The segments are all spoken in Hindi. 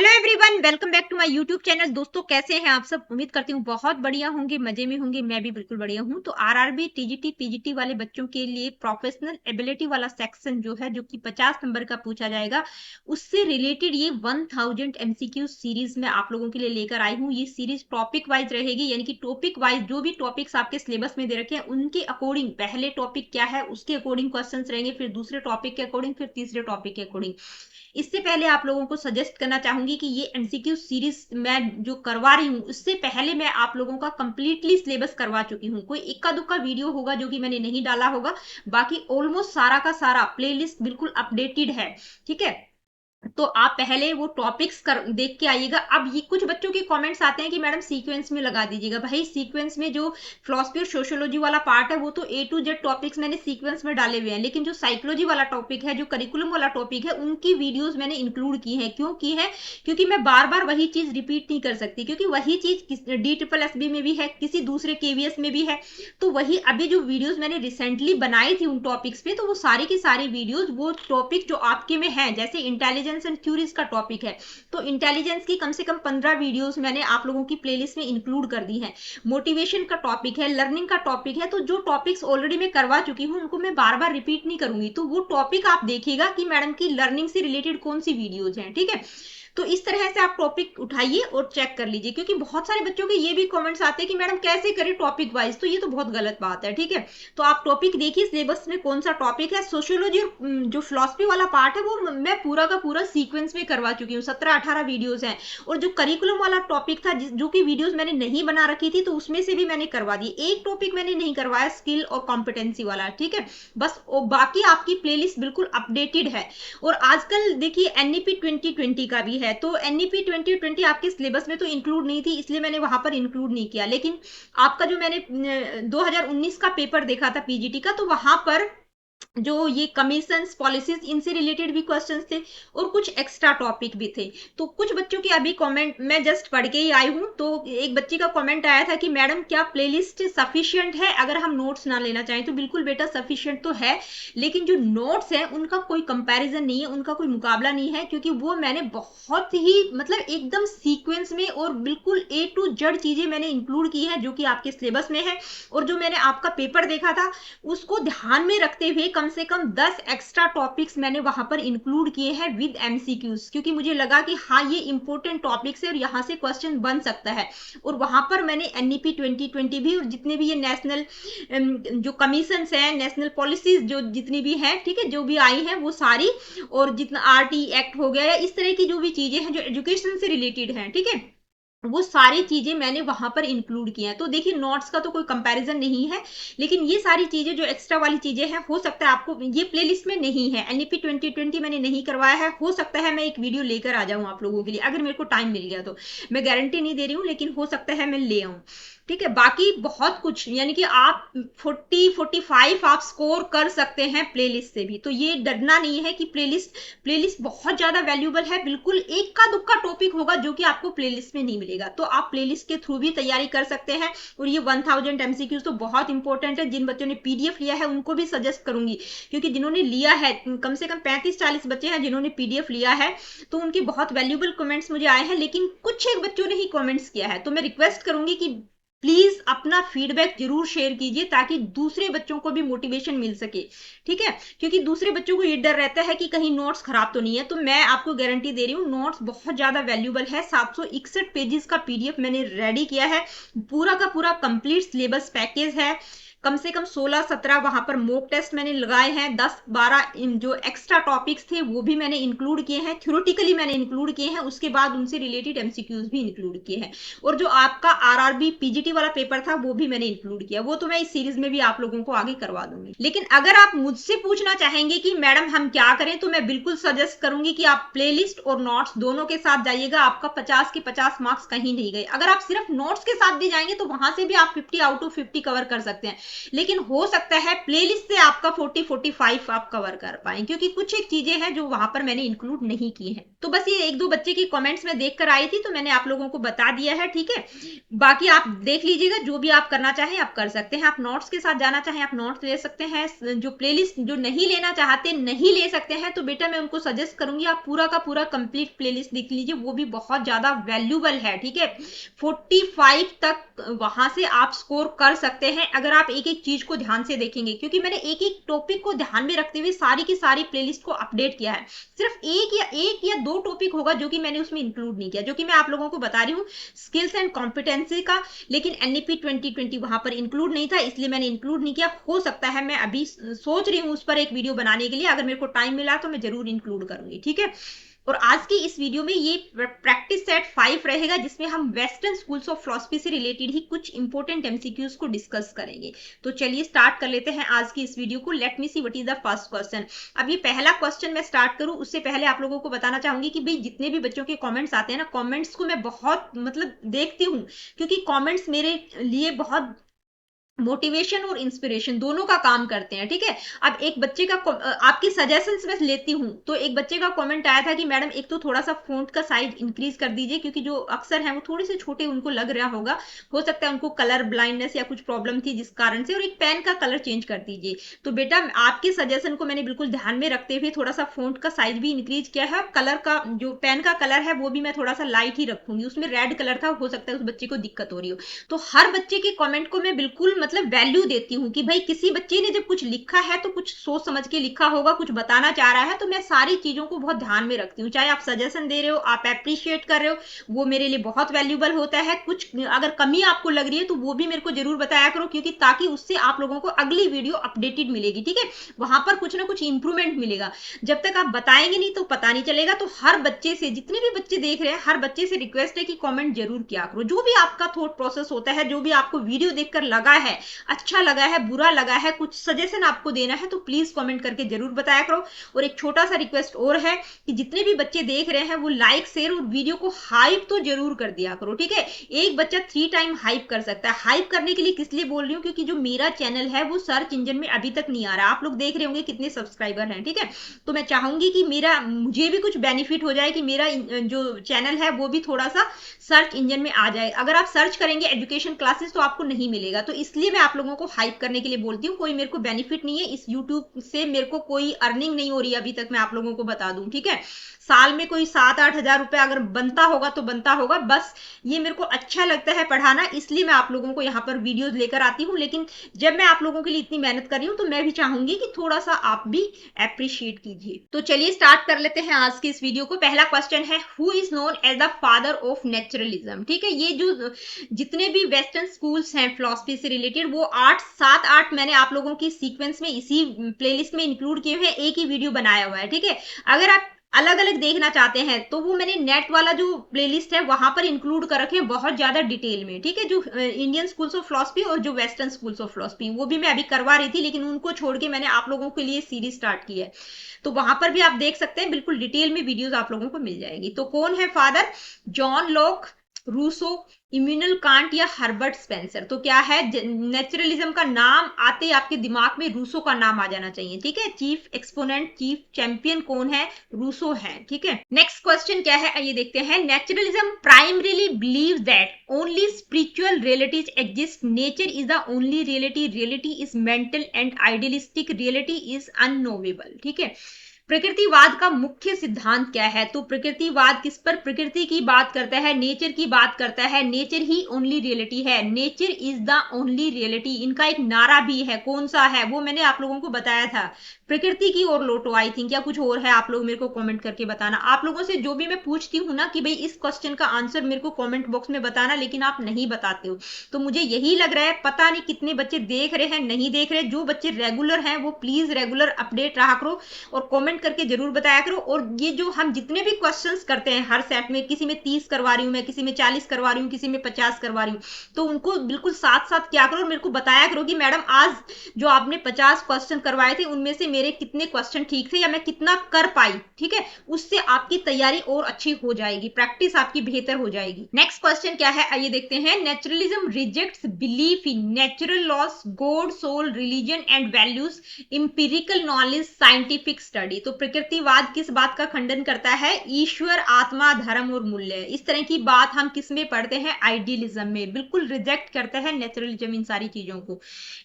Hello everyone, welcome back to my YouTube channel. दोस्तों, कैसे हैं आप सब? उम्मीद करती हूँ बहुत बढ़िया होंगे, मजे में होंगे। मैं भी बिल्कुल बढ़िया हूँ। तो आरआरबी, टीजीटी, पीजीटी वाले बच्चों के लिए प्रोफेशनल एबिलिटी वाला सेक्शन जो है, जो कि 50 नंबर का पूछा जाएगा, उससे रिलेटेड ये 1000 एमसीक्यू सीरीज में आप लोगों के लिए लेकर आई हूँ। ये सीरीज टॉपिक वाइज रहेगी, यानी कि टॉपिक वाइज जो भी टॉपिक्स आपके सिलेबस में दे रखे हैं उनके अकॉर्डिंग पहले टॉपिक क्या है उसके अकॉर्डिंग क्वेश्चन रहेंगे, फिर दूसरे टॉपिक के अकॉर्डिंग, फिर तीसरे टॉपिक के अकॉर्डिंग। इससे पहले आप लोगों को सजेस्ट करना चाहूंगी कि ये एमसीक्यू सीरीज मैं जो करवा रही हूँ उससे पहले मैं आप लोगों का कंप्लीटली सिलेबस करवा चुकी हूँ। कोई इक्का दुक्का वीडियो होगा जो कि मैंने नहीं डाला होगा, बाकी ऑलमोस्ट सारा का सारा प्लेलिस्ट बिल्कुल अपडेटेड है। ठीक है, तो आप पहले वो टॉपिक्स कर देख के आइएगा। अब ये कुछ बच्चों के कमेंट्स आते हैं कि मैडम सीक्वेंस में लगा दीजिएगा। भाई, सीक्वेंस में जो फिलॉसफी और सोशियोलॉजी वाला पार्ट है वो तो ए टू जेड टॉपिक्स मैंने सीक्वेंस में डाले हुए हैं, लेकिन जो साइकोलॉजी वाला टॉपिक है, जो करिकुलम वाला टॉपिक है, उनकी वीडियोस मैंने इंक्लूड की है। क्यों की है? क्योंकि मैं बार बार वही चीज रिपीट नहीं कर सकती, क्योंकि वही चीज DSSB में भी है, किसी दूसरे KVS में भी है। तो वही अभी जो वीडियोस मैंने रिसेंटली बनाई थी उन टॉपिक्स पे, तो वो सारी की सारी वीडियोस वो टॉपिक जो आपके में है, जैसे इंटेलिजेंस एंड थ्योरीज का टॉपिक है, तो इंटेलिजेंस की कम से कम 15 वीडियोस मैंने आप लोगों की प्लेलिस्ट में इंक्लूड कर दी है। मोटिवेशन का टॉपिक है, लर्निंग का टॉपिक है। तो जो टॉपिक्स ऑलरेडी मैं करवा चुकी हूँ उनको मैं बार बार रिपीट नहीं करूंगी। तो वो टॉपिक आप देखिएगा कि मैडम की लर्निंग से रिलेटेड कौन सी वीडियोज हैं। ठीक है, तो इस तरह से आप टॉपिक उठाइए और चेक कर लीजिए, क्योंकि बहुत सारे बच्चों के ये भी कमेंट्स आते हैं कि मैडम कैसे करें टॉपिक वाइज। तो ये तो बहुत गलत बात है। ठीक है, तो आप टॉपिक देखिए सिलेबस में कौन सा टॉपिक है। सोशियोलॉजी और जो फिलॉसफी वाला पार्ट है वो मैं पूरा का पूरा सीक्वेंस में करवा चुकी हूँ, 17-18 वीडियोज हैं। और जो करिकुलम वाला टॉपिक था, जो कि वीडियोज मैंने नहीं बना रखी थी, तो उसमें से भी मैंने करवा दी। एक टॉपिक मैंने नहीं करवाया, स्किल और कॉम्पिटेंसी वाला। ठीक है, बस बाकी आपकी प्लेलिस्ट बिल्कुल अपडेटेड है। और आजकल देखिए NEP 2020 का भी है, तो NEP 2020 आपके सिलेबस में तो इंक्लूड नहीं थी, इसलिए मैंने वहां पर इंक्लूड नहीं किया। लेकिन आपका जो मैंने 2019 का पेपर देखा था पीजीटी का, तो वहां पर जो ये कमीशन पॉलिसीज इनसे रिलेटेड भी क्वेश्चंस थे और कुछ एक्स्ट्रा टॉपिक भी थे। तो कुछ बच्चों के अभी कमेंट मैं जस्ट पढ़ के ही आई हूं। तो एक बच्ची का कमेंट आया था कि मैडम क्या प्लेलिस्ट सफिशिएंट है अगर हम नोट्स ना लेना चाहें? तो बिल्कुल बेटा, सफिशिएंट तो है, लेकिन जो नोट्स है उनका कोई कंपैरिजन नहीं है, उनका कोई मुकाबला नहीं है, क्योंकि वो मैंने बहुत ही मतलब एकदम सीक्वेंस में और बिल्कुल A to Z चीजें मैंने इंक्लूड की है जो कि आपके सिलेबस में है। और जो मैंने आपका पेपर देखा था उसको ध्यान में रखते हुए कम से कम 10 एक्स्ट्रा टॉपिक्स मैंने वहां पर इंक्लूड किए हैं विद MCQs, क्योंकि मुझे लगा कि हाँ ये इंपॉर्टेंट टॉपिक्स है और यहाँ से क्वेश्चन बन सकता है। और वहां पर मैंने NEP 2020 भी और जितने भी ये नेशनल जो कमीशन है, नेशनल पॉलिसीज जो जितनी भी है, ठीक है, जो भी आई है वो सारी, और जितना RT एक्ट हो गया या इस तरह की जो भी चीजें हैं जो एजुकेशन से रिलेटेड है, ठीक है, वो सारी चीजें मैंने वहां पर इंक्लूड की हैं। तो देखिए, नोट्स का तो कोई कंपैरिजन नहीं है, लेकिन ये सारी चीजें जो एक्स्ट्रा वाली चीजें हैं, हो सकता है आपको ये प्लेलिस्ट में नहीं है। NEP 2020 मैंने नहीं करवाया है, हो सकता है मैं एक वीडियो लेकर आ जाऊं आप लोगों के लिए, अगर मेरे को टाइम मिल गया तो। मैं गारंटी नहीं दे रही हूँ, लेकिन हो सकता है मैं ले आऊं। ठीक है, बाकी बहुत कुछ, यानी कि आप 40-45 आप स्कोर कर सकते हैं प्लेलिस्ट से भी। तो ये डरना नहीं है कि प्लेलिस्ट बहुत ज्यादा वैल्यूबल है। बिल्कुल एक का दुक्का टॉपिक होगा जो कि आपको प्लेलिस्ट में नहीं मिलेगा, तो आप प्लेलिस्ट के थ्रू भी तैयारी कर सकते हैं। और ये 1000 MCQs तो बहुत इंपॉर्टेंट है। जिन बच्चों ने PDF लिया है उनको भी सजेस्ट करूंगी, क्योंकि जिन्होंने लिया है कम से कम 35-40 बच्चे हैं जिन्होंने PDF लिया है, तो उनके बहुत वैल्यूबल कमेंट्स मुझे आए हैं। लेकिन कुछ एक बच्चों ने ही कमेंट्स किया है, तो मैं रिक्वेस्ट करूंगी कि प्लीज अपना फीडबैक जरूर शेयर कीजिए, ताकि दूसरे बच्चों को भी मोटिवेशन मिल सके। ठीक है, क्योंकि दूसरे बच्चों को ये डर रहता है कि कहीं नोट्स खराब तो नहीं है। तो मैं आपको गारंटी दे रही हूँ, नोट्स बहुत ज्यादा वैल्यूबल है। 761 पेजेस का PDF मैंने रेडी किया है, पूरा का पूरा कंप्लीट सिलेबस पैकेज है। कम से कम 16-17 वहां पर मॉक टेस्ट मैंने लगाए हैं, 10-12 जो एक्स्ट्रा टॉपिक्स थे वो भी मैंने इंक्लूड किए हैं, थ्योरेटिकली मैंने इंक्लूड किए हैं, उसके बाद उनसे रिलेटेड MCQs भी इंक्लूड किए हैं। और जो आपका RRB PGT वाला पेपर था वो भी मैंने इंक्लूड किया, वो तो मैं इस सीरीज में भी आप लोगों को आगे करवा दूंगी। लेकिन अगर आप मुझसे पूछना चाहेंगे कि मैडम हम क्या करें, तो मैं बिल्कुल सजेस्ट करूंगी कि आप प्लेलिस्ट और नोट्स दोनों के साथ जाइएगा। आपका 50 के 50 मार्क्स कहीं नहीं गए। अगर आप सिर्फ नोट्स के साथ भी जाएंगे तो वहां से भी आप 50 आउट ऑफ 50 कवर कर सकते हैं। लेकिन हो सकता है प्लेलिस्ट से आपका 40-45 आप कवर कर पाए, क्योंकि कुछ एक चीजें हैं जो वहां पर मैंने इंक्लूड नहीं की हैं। तो बस ये एक दो बच्चे की कमेंट्स में देख कर आई थी, तो मैंने आप लोगों को बता दिया है, ठीक है। बाकी आप देख लीजिएगा, जो भी आप करना चाहें आप कर सकते हैं। आप नोट्स के साथ जाना चाहें आप नोट्स ले सकते हैं। जो प्लेलिस्ट जो नहीं लेना चाहते नहीं ले सकते हैं, तो बेटा मैं उनको सजेस्ट करूंगी आप पूरा का पूरा कंप्लीट प्लेलिस्ट देख लीजिए, वो भी बहुत ज्यादा वैल्यूबल है, ठीक है। 45 तक वहां से आप स्कोर कर सकते हैं अगर आप एक एक चीज को ध्यान से देखेंगे, क्योंकि मैंने एक एक टॉपिक को ध्यान में रखते हुए सारी की सारी प्लेलिस्ट को अपडेट किया है। सिर्फ एक या दो टॉपिक होगा जो कि मैंने उसमें इंक्लूड नहीं किया, जो कि मैं आप लोगों को बता रही हूँ स्किल्स एंड कॉम्पिटेंसी का, लेकिन एनईपी 2020 वहां पर इंक्लूड नहीं था, इसलिए मैंने इंक्लूड नहीं किया। हो सकता है मैं अभी सोच रही हूँ उस पर एक वीडियो बनाने के लिए, अगर मेरे को टाइम मिला तो मैं जरूर इंक्लूड करूंगी, ठीक है। और आज की इस वीडियो में ये प्रैक्टिस सेट 5 रहेगा, जिसमें हम वेस्टर्न स्कूल्स ऑफ फिलॉसफी से रिलेटेड ही कुछ इंपॉर्टेंट एमसीक्यूज को डिस्कस करेंगे। तो चलिए स्टार्ट कर लेते हैं आज की इस वीडियो को। Let me see what is the first question. अब ये पहला क्वेश्चन मैं स्टार्ट करूं उससे पहले आप लोगों को बताना चाहूंगी कि भाई जितने भी बच्चों के कमेंट्स आते हैं ना, कमेंट्स को मैं बहुत मतलब देखती हूँ, क्योंकि कमेंट्स मेरे लिए बहुत मोटिवेशन और इंस्पिरेशन दोनों का काम करते हैं, ठीक है। अब एक बच्चे का आपकी सजेशंस मैं लेती हूँ, तो एक बच्चे का कमेंट आया था कि मैडम एक तो थोड़ा सा फॉन्ट का साइज इंक्रीज कर दीजिए, क्योंकि जो अक्सर हैं वो थोड़े से छोटे उनको लग रहा होगा, हो सकता है उनको कलर ब्लाइंडनेस या कुछ प्रॉब्लम थी जिस कारण से, और एक पेन का कलर चेंज कर दीजिए। तो बेटा आपके सजेशन को मैंने बिल्कुल ध्यान में रखते हुए थोड़ा सा फॉन्ट का साइज भी इंक्रीज किया है। कलर का जो पेन का कलर है वो भी मैं थोड़ा सा लाइट ही रखूंगी, उसमें रेड कलर था, हो सकता है उस बच्चे को दिक्कत हो रही हो। तो हर बच्चे के कमेंट को मैं बिल्कुल मतलब वैल्यू देती हूँ कि भाई किसी बच्चे ने जब कुछ लिखा है तो कुछ सोच समझ के लिखा होगा, कुछ बताना चाह रहा है, तो मैं सारी चीजों को बहुत ध्यान में रखती हूँ। चाहे आप सजेशन दे रहे हो, आप अप्रिशिएट कर रहे हो, वो मेरे लिए बहुत वैल्यूबल होता है। कुछ अगर कमी आपको लग रही है तो वो भी मेरे को जरूर बताया करो, क्योंकि ताकि उससे आप लोगों को अगली वीडियो अपडेटेड मिलेगी, ठीक है। वहां पर कुछ ना कुछ इंप्रूवमेंट मिलेगा। जब तक आप बताएंगे नहीं तो पता नहीं चलेगा। तो हर बच्चे से, जितने भी बच्चे देख रहे हैं, हर बच्चे से रिक्वेस्ट है कि कमेंट जरूर किया करो। जो भी आपका थॉट प्रोसेस होता है, जो भी आपको वीडियो देखकर लगा है, अच्छा लगा है, बुरा लगा है, कुछ सजेशन आपको देना है, तो प्लीज कमेंट करके जरूर बताया करो। और एक छोटा सा रिक्वेस्ट और है कि जितने भी बच्चे देख रहे हैं वो लाइक शेयर और वीडियो को हाइप तो जरूर कर दिया करो, ठीक है। एक बच्चा 3 टाइम हाइप कर सकता है। हाइप करने के लिए किस लिए बोल रही हूँ, क्योंकि जो मेरा चैनल है वो सर्च इंजन में अभी तक नहीं आ रहा। आप लोग देख रहे होंगे कितने सब्सक्राइबर हैं, ठीक है। तो मैं चाहूंगी कि मुझे भी कुछ बेनिफिट हो जाए, कि मेरा जो चैनल है वो भी थोड़ा सा सर्च इंजन में आ जाए। अगर आप सर्च करेंगे एजुकेशन क्लासेस तो आपको नहीं मिलेगा, तो इसलिए मैं आप लोगों को हाइप करने के लिए बोलती हूँ। कोई मेरे को बेनिफिट नहीं है इस यूट्यूब से, मेरे को कोई अर्निंग नहीं हो रही अभी तक, मैं आप लोगों को बता दूं, ठीक है। साल में कोई 7-8 हजार रुपए अगर बनता होगा तो बनता होगा, बस ये मेरे को अच्छा लगता है पढ़ाना, इसलिए मैं आप लोगों को यहाँ पर वीडियोज लेकर आती हूँ। लेकिन जब मैं आप लोगों के लिए इतनी मेहनत कर रही हूँ तो मैं भी चाहूंगी कि थोड़ा सा आप भी अप्रिशिएट कीजिए। तो चलिए स्टार्ट कर लेते हैं आज की इस वीडियो को। पहला क्वेश्चन है, who is known as the father of naturalism, ठीक है। ये जो जितने भी वेस्टर्न स्कूल्स हैं फिलॉसफी से रिलेटेड, वो 7-8 मैंने आप लोगों की सीक्वेंस में इसी प्लेलिस्ट में इंक्लूड किए हुए हैं, एक ही वीडियो बनाया हुआ है, ठीक है। अगर आप अलग अलग देखना चाहते हैं तो वो मैंने नेट वाला जो प्लेलिस्ट है वहां पर इंक्लूड कर रखे हैं बहुत ज्यादा डिटेल में, ठीक है। जो इंडियन स्कूल्स ऑफ फिलॉसफी और जो वेस्टर्न स्कूल्स ऑफ फिलॉसफी, वो भी मैं अभी करवा रही थी, लेकिन उनको छोड़ के मैंने आप लोगों के लिए सीरीज स्टार्ट की है। तो वहां पर भी आप देख सकते हैं, बिल्कुल डिटेल में वीडियोस आप लोगों को मिल जाएगी। तो कौन है father? John Locke, Rousseau, Immanuel Kant या हर्बर्ट स्पेंसर। तो क्या है, नेचुरलिज्म का नाम आते ही आपके दिमाग में रूसो का नाम आ जाना चाहिए, ठीक है। चीफ एक्सपोनेंट, चीफ चैंपियन कौन है? रूसो है, ठीक है। नेक्स्ट क्वेश्चन क्या है, ये देखते हैं। Naturalism primarily believe that only spiritual realities exist, nature is the only reality, reality is mental and idealistic, reality is unknowable, ठीक है। प्रकृतिवाद का मुख्य सिद्धांत क्या है? तो प्रकृतिवाद किस पर प्रकृति की बात करता है, नेचर की बात करता है। नेचर ही ओनली रियलिटी है, nature is the only reality. इनका एक नारा भी है, कौन सा है वो मैंने आप लोगों को बताया था, प्रकृति की ओर लौटो, आई थिंक, या कुछ और है। आप लोग मेरे को कमेंट करके बताना। आप लोगों से जो भी मैं पूछती हूँ ना कि भाई इस क्वेश्चन का आंसर मेरे को कमेंट बॉक्स में बताना, लेकिन आप नहीं बताते हो, तो मुझे यही लग रहा है पता नहीं कितने बच्चे देख रहे हैं, नहीं देख रहे। जो बच्चे रेगुलर हैं वो प्लीज रेगुलर अपडेट रहा करो और कमेंट करके जरूर बताया करो। और ये जो हम जितने भी क्वेश्चंस करते हैं हर सेट में, किसी में 30 करवा रही हूँ मैं, किसी में 40 करवा रही हूँ, किसी में 50 करवा रही हूँ, तो उनको बिल्कुल साथ साथ क्या करो और मेरे को बताया करो कि मैडम आज जो आपने 50 क्वेश्चन करवाए थे उनमें से मेरे कितने क्वेश्चन ठीक थे या मैं कितना कर पाई, ठीक है। उससे आपकी तैयारी और अच्छी हो जाएगी, प्रैक्टिस आपकी बेहतर हो जाएगी। नेक्स्ट क्वेश्चन क्या है आइए देखते हैं। Naturalism rejects belief in natural laws, God, soul, religion and values, empirical knowledge, scientific study. तो प्रकृतिवाद किस बात का खंडन करता है? ईश्वर, आत्मा, धर्म और मूल्य। इस तरह की बात हम किस में पढ़ते हैं? आइडियलिज्म में। बिल्कुल रिजेक्ट करता है नेचुरलिज्म इन सारी चीजों को।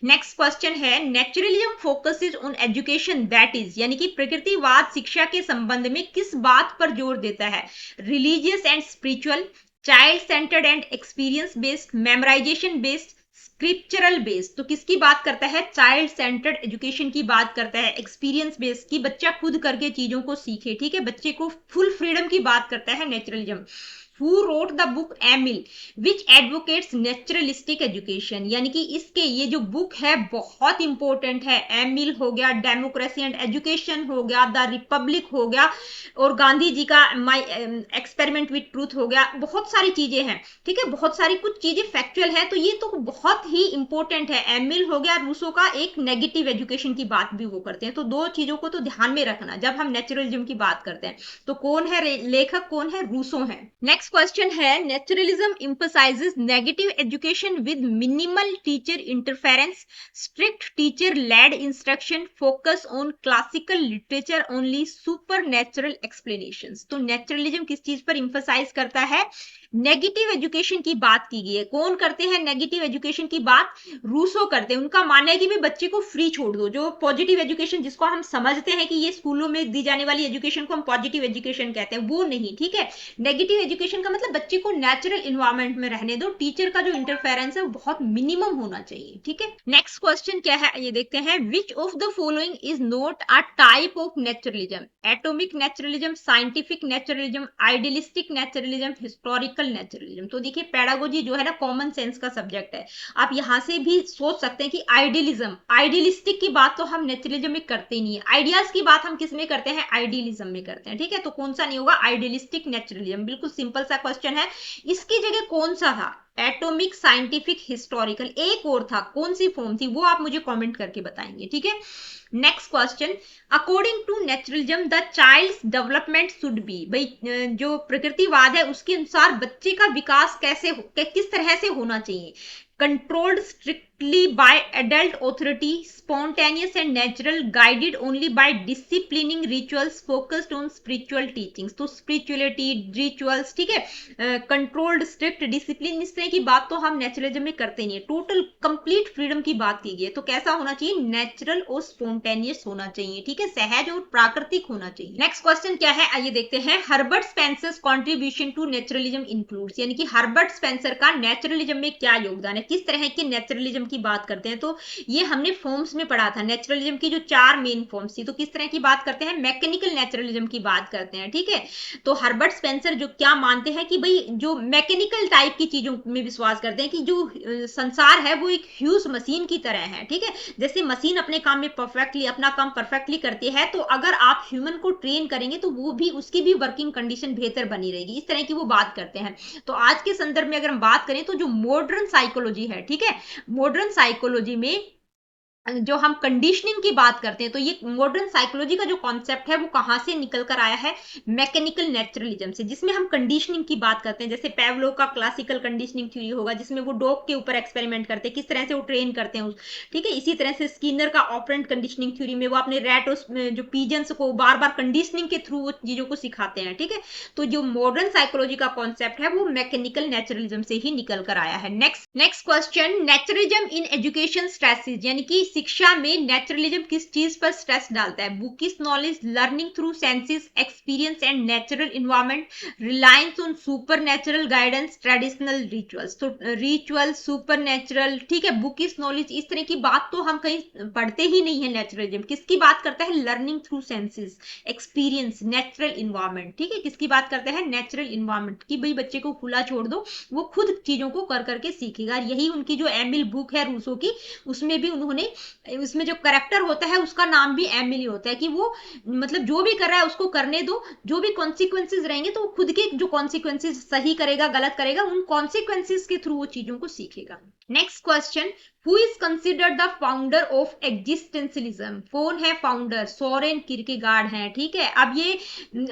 नेक्स्ट क्वेश्चन है naturalism focuses on education that is, यानी कि प्रकृतिवाद शिक्षा के संबंध में किस बात पर जोर देता है? Religious and spiritual, child centred and experience based, memorisation based, scriptural based. तो किसकी बात करता है? चाइल्ड सेंटर्ड एजुकेशन की बात करता है, एक्सपीरियंस बेस्ड की बच्चा खुद करके चीजों को सीखे, ठीक है, बच्चे को फुल फ्रीडम की बात करता है naturalism. Who wrote the book Emil, which advocates naturalistic education? यानी कि इसके ये जो बुक है बहुत इंपॉर्टेंट है। एमिल हो गया, डेमोक्रेसी एंड एजुकेशन हो गया, द रिपब्लिक हो गया, और गांधी जी का माई एक्सपेरिमेंट विथ ट्रूथ हो गया। बहुत सारी चीजें हैं, ठीक है, बहुत सारी कुछ चीजें फैक्चुअल है, तो ये तो बहुत ही इंपॉर्टेंट है। एमिल हो गया, रूसो का एक नेगेटिव एजुकेशन की बात भी वो करते हैं। तो दो चीजों को तो ध्यान में रखना जब हम नेचुरलिज्म की बात करते हैं। तो कौन है लेखक? कौन है? रूसो है। नेक्स्ट क्वेश्चन है naturalism emphasizes negative education with minimal teacher interference, strict teacher led instruction, focus on classical literature only, supernatural explanations। तो नेचुरलिज्म किस चीज पर emphasize करता है? नेगेटिव एजुकेशन की बात की गई है। कौन करते हैं नेगेटिव एजुकेशन की बात? रूसो करते हैं। उनका मानना है कि भाई बच्चे को फ्री छोड़ दो। जो पॉजिटिव एजुकेशन जिसको हम समझते हैं कि ये स्कूलों में दी जाने वाली एजुकेशन को हम पॉजिटिव एजुकेशन कहते हैं, वो नहीं, ठीक है। नेगेटिव एजुकेशन का मतलब बच्चे को नेचुरल इन्वायरमेंट में रहने दो, टीचर का जो इंटरफेरेंस है वो बहुत मिनिमम होना चाहिए, ठीक है। नेक्स्ट क्वेश्चन क्या है ये देखते हैं। Which of the following is not a type of naturalism? Atomic naturalism, scientific naturalism, idealistic naturalism, historical naturalism. तो देखिए पेडागोजी जो है ना कॉमन सेंस का सब्जेक्ट है। आप यहां से भी सोच सकते हैं कि आइडियलिज्म, आइडियलिस्टिक की बात तो हम नेचुरलिज्म में करते ही नहीं है। आइडियाज की बात हम किस में करते हैं? आइडियलिज्म में करते हैं, ठीक है। तो कौन सा नहीं होगा? Idealistic naturalism. बिल्कुल सिंपल सा क्वेश्चन है। इसकी जगह कौन सा था? एटॉमिक, साइंटिफिक, हिस्टोरिकल, एक और था, कौन सी फॉर्म थी वो आप मुझे कमेंट करके बताएंगे, ठीक है। Next question, according to naturalism the child's development should be, भाई जो प्रकृतिवाद है उसके अनुसार बच्चे का विकास कैसे किस तरह से होना चाहिए? Controlled strictly by adult authority, spontaneous and natural, guided only by disciplining rituals, focused on spiritual teachings. तो स्पिरिचुअलिटी, रिचुअल्स, ठीक है, कंट्रोल्ड, स्ट्रिक्ट, डिसिप्लिन, इस तरह की बात तो हम नेचुरलिज्म में करते नहीं है। टोटल कंप्लीट फ्रीडम की बात की गई है। तो कैसा होना चाहिए? नेचुरल और स्पॉन्टेनियस होना चाहिए, ठीक है, सहज और प्राकृतिक होना चाहिए। नेक्स्ट क्वेश्चन क्या है आइए देखते हैं। Herbert Spencer's contribution to naturalism includes, यानी कि हर्बर्ट स्पेंसर का नेचुरलिज्म में क्या योगदान है? किस तरह की नेचुरलिज्म की बात करते हैं? तो ये हमने फॉर्म्स में पढ़ा था। नेचुरलिज्म की जो 4 मेन फॉर्म्स थी, तो किस तरह की बात करते हैं? मैकेनिकल नेचुरलिज्म की बात करते हैं, ठीक है। तो हर्बर्ट स्पेंसर जो क्या मानते हैं कि भाई जो मैकेनिकल टाइप की चीजों में विश्वास करते हैं कि जो संसार है वो एक ह्यूज मशीन की तरह है, ठीक है। जैसे मशीन अपने काम में परफेक्टली अपना काम परफेक्टली करती है, तो अगर आप ह्यूमन को ट्रेन करेंगे तो वो भी उसकी भी वर्किंग कंडीशन बेहतर बनी रहेगी। इस तरह की वो बात करते हैं। तो आज के संदर्भ में अगर हम बात करें तो जो मॉडर्न साइकोलॉजी है, ठीक है, मॉडर्न साइकोलॉजी में जो हम कंडीशनिंग की बात करते हैं, तो ये मॉडर्न साइकोलॉजी का जो कॉन्सेप्ट है वो कहां से निकल कर आया है? मैकेनिकल नेचुरलिज्म से, जिसमें हम कंडीशनिंग की बात करते हैं। जैसे पेवलो का क्लासिकल कंडीशनिंग थ्योरी होगा, जिसमें वो डॉग के ऊपर एक्सपेरिमेंट करते हैं, किस तरह से वो ट्रेन करते हैं, ठीक है। इसी तरह से स्किनर का ऑपरेंट कंडीशनिंग थ्योरी में वो अपने रैट जो पीजन्स को बार बार कंडीशनिंग के थ्रू वो चीजों को सिखाते हैं, ठीक है। तो जो मॉडर्न साइकोलॉजी का कॉन्सेप्ट है वो मैकेनिकल नेचुरलिज्म से ही निकल कर आया है। Next question, naturalism in education stresses, यानी कि शिक्षा में नेचुरलिज्म किस चीज पर स्ट्रेस डालता है? Bookish knowledge, learning through senses, experience and natural environment, reliance on super natural guidance, traditional rituals. तो रिचुअल, सुपर नेचुरल, ठीक है, बुकिश नॉलेज, इस तरह की बात तो हम कहीं पढ़ते ही नहीं है। नेचुरलिज्म किसकी बात करता है? Learning through senses, experience, natural environment, ठीक है, किसकी बात करते हैं? नेचुरल इन्वायरमेंट की भाई बच्चे को खुला छोड़ दो, वो खुद चीजों को कर करके सीखेगा। यही उनकी जो एमिल बुक है रूसो की, उसमें भी उन्होंने उसमें जो करेक्टर होता है उसका नाम भी एमिली होता है, कि वो मतलब जो भी कर रहा है उसको करने दो, जो भी कॉन्सिक्वेंसेज रहेंगे तो वो खुद के जो कॉन्सिक्वेंसेज सही करेगा गलत करेगा उन कॉन्सिक्वेंसेज के थ्रू वो चीजों को सीखेगा। Next question, who is considered the founder of existentialism? कौन है फाउंडर? सोरेन किरकेगार्ड है, ठीक है। अब ये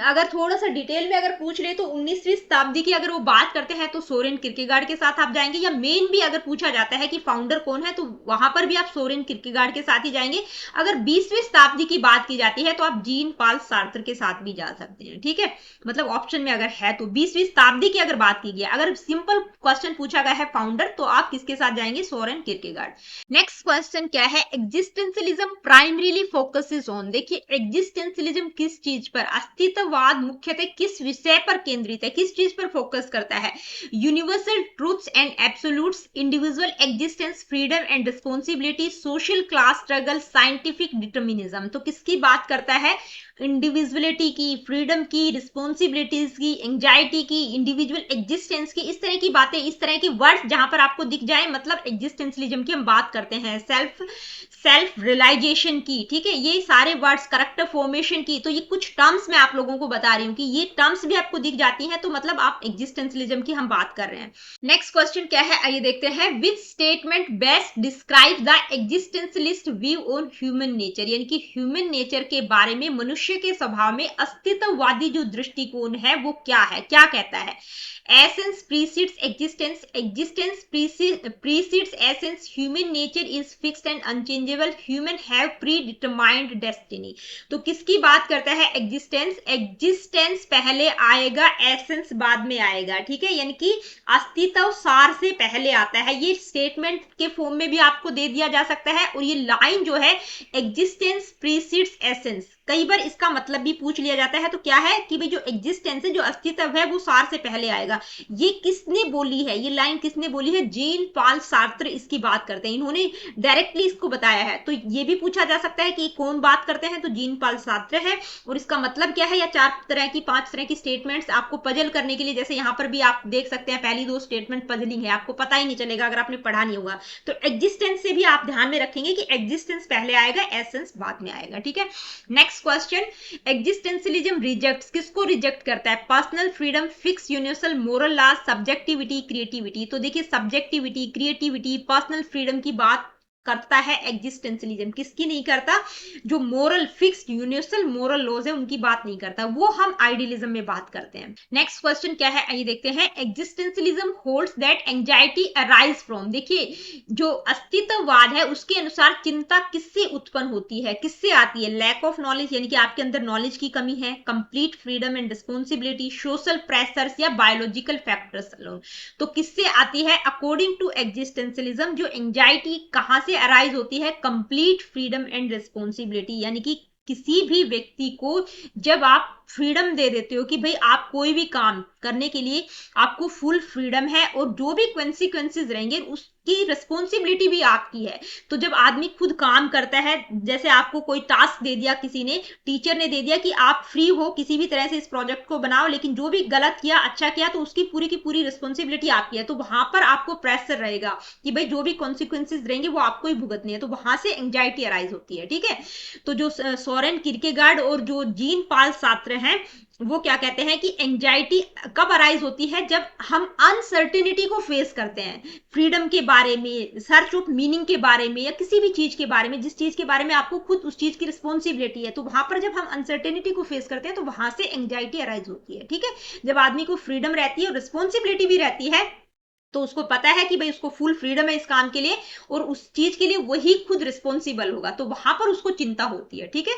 अगर थोड़ा सा डिटेल में अगर पूछ ले तो 19वीं शताब्दी की अगर वो बात करते हैं तो सोरेन किरकेगार्ड के साथ आप जाएंगे, या मेन भी अगर पूछा जाता है कि फाउंडर कौन है तो वहां पर भी आप सोरेन किरकेगार्ड के साथ ही जाएंगे। अगर 20वीं शताब्दी की बात की जाती है तो आप जीन पाल सार्त्र के साथ भी जा सकते हैं, ठीक है। मतलब ऑप्शन में अगर है तो 20वीं शताब्दी की अगर बात की गई, अगर सिंपल क्वेश्चन पूछा गया है फाउंडर तो आप किसके साथ जाएंगे? सोरेन किरकेगार्ड। नेक्स्ट क्वेश्चन क्या है? एग्जिस्टेंशियलिज्म प्राइमरीली फोकसेस ऑन, देखिए एग्जिस्टेंशियलिज्म किस चीज पर, अस्तित्ववाद मुख्यतः किस विषय पर केंद्रित है, किस चीज पर फोकस करता है? Universal truths and absolutes, individual existence, freedom and responsibility, social class struggle, scientific determinism. तो किसकी बात करता है? इंडिविजुअलिटी की, फ्रीडम की, रिस्पॉन्सिबिलिटीज की, एंजाइटी की, इंडिविजुअल एग्जिस्टेंस की, इस तरह की बातें, इस तरह की वर्ड्स जहां पर आपको दिख जाए मतलब एग्जिस्टेंशियलिज्म की हम बात करते हैं। सेल्फ रियलाइजेशन की, ठीक है, ये सारे वर्ड्स, करेक्टर फॉर्मेशन की, तो ये कुछ टर्म्स मैं आप लोगों को बता रही हूँ कि ये टर्म्स भी आपको दिख जाती हैं तो मतलब आप एग्जिस्टेंशियलिज्म की हम बात कर रहे हैं। नेक्स्ट क्वेश्चन क्या है आइए देखते हैं। Which statement best describe the existentialist view on human nature, यानी कि ह्यूमन नेचर के बारे में, मनुष्य के स्वभाव में अस्तित्ववादी जो दृष्टिकोण है वो क्या है, क्या कहता है? Essence precedes existence, existence precedes essence, human nature is fixed and unchangeable, human have pre determined destiny. तो किसकी बात करता है? एग्जिस्टेंस। एग्जिस्टेंस पहले आएगा, एसेंस बाद में आएगा, ठीक है, यानी कि अस्तित्व सार से पहले आता है। ये स्टेटमेंट के फॉर्म में भी आपको दे दिया जा सकता है, और ये लाइन जो है एग्जिस्टेंस प्रीसीड्स एसेंस, कई बार इसका मतलब भी पूछ लिया जाता है। तो क्या है कि भाई जो एग्जिस्टेंस है, जो अस्तित्व है वो सार से पहले आएगा। ये किसने बोली है, ये लाइन किसने बोली है? जीन पाल सार्त्र इसकी बात करते हैं, इन्होंने डायरेक्टली इसको बताया है। तो ये भी पूछा जा सकता है कि कौन बात करते हैं, तो जीन पाल सार्त्र है। और इसका मतलब क्या है, या 5 तरह की स्टेटमेंट्स आपको पजल करने के लिए, जैसे यहाँ पर भी आप देख सकते हैं पहली 2 स्टेटमेंट पजलिंग है, आपको पता ही नहीं चलेगा अगर आपने पढ़ा नहीं होगा। तो एग्जिस्टेंस से भी आप ध्यान में रखेंगे कि एग्जिस्टेंस पहले आएगा, एसेंस बाद में आएगा, ठीक है। नेक्स्ट क्वेश्चन, एग्जिस्टेंशियलिज्म रिजेक्ट्स, किसको रिजेक्ट करता है? Personal freedom, fix universal moral law, subjectivity, creativity. तो देखिए सब्जेक्टिविटी, क्रिएटिविटी, पर्सनल फ्रीडम की बात करता है एग्जिस्टेंशियलिज्म, किसकी नहीं करता? जो moral fixed universal moral laws है उनकी बात नहीं करता, वो हम आइडियलिज्म में बात करते हैं। नेक्स्ट क्वेश्चन क्या है आइए देखते हैं। Existentialism holds that anxiety arise from, देखिए जो अस्तित्ववाद है उसके अनुसार चिंता किससे उत्पन्न होती है, किससे आती है? लैक ऑफ नॉलेज, यानी कि आपके अंदर नॉलेज की कमी है, complete freedom and responsibility, social pressures, या बायोलॉजिकल फैक्टर्स अलोन। तो किससे आती है? अकॉर्डिंग टू एग्जिस्टेंशियलिज्म जो एंजाइटी कहां से अराइज होती है? कंप्लीट फ्रीडम एंड रिस्पॉन्सिबिलिटी, यानी कि किसी भी व्यक्ति को जब आप फ्रीडम दे देते हो कि भाई आप कोई भी काम करने के लिए आपको फुल फ्रीडम है, और जो भी कॉन्सिक्वेंसेस रहेंगे उसकी रिस्पॉन्सिबिलिटी भी आपकी है। तो जब आदमी खुद काम करता है, जैसे आपको कोई टास्क दे दिया किसी ने, टीचर ने दे दिया कि आप फ्री हो किसी भी तरह से इस प्रोजेक्ट को बनाओ, लेकिन जो भी गलत किया अच्छा किया तो उसकी पूरी की पूरी रिस्पॉन्सिबिलिटी आपकी है, तो वहां पर आपको प्रेशर रहेगा कि भाई जो भी कॉन्सिक्वेंसेज रहेंगे वो आपको ही भुगतने हैं, तो वहां से एंजाइटी अराइज होती है, ठीक है। तो जो सोरेन किरकेगार्ड और जो जीन पाल सार्त्र हैं वो क्या कहते हैं कि एंजाइटी कब अराइज होती है? जब हम अनसर्टेनिटी को फेस करते हैं, फ्रीडम के बारे में, सर्च ऑफ मीनिंग के बारे में, या किसी भी चीज के बारे में, जिस चीज के बारे में आपको खुद उस चीज की रिस्पॉन्सिबिलिटी है, तो वहां पर जब हम अनसर्टेनिटी को फेस करते हैं तो वहां से एंजाइटी अराइज होती है, ठीक है। जब आदमी को फ्रीडम रहती है और रिस्पॉन्सिबिलिटी भी रहती है तो उसको पता है कि भाई उसको फुल फ्रीडम है इस काम के लिए और उस चीज के लिए वही खुद रिस्पॉन्सिबल होगा, तो वहां पर उसको चिंता होती है, ठीक है।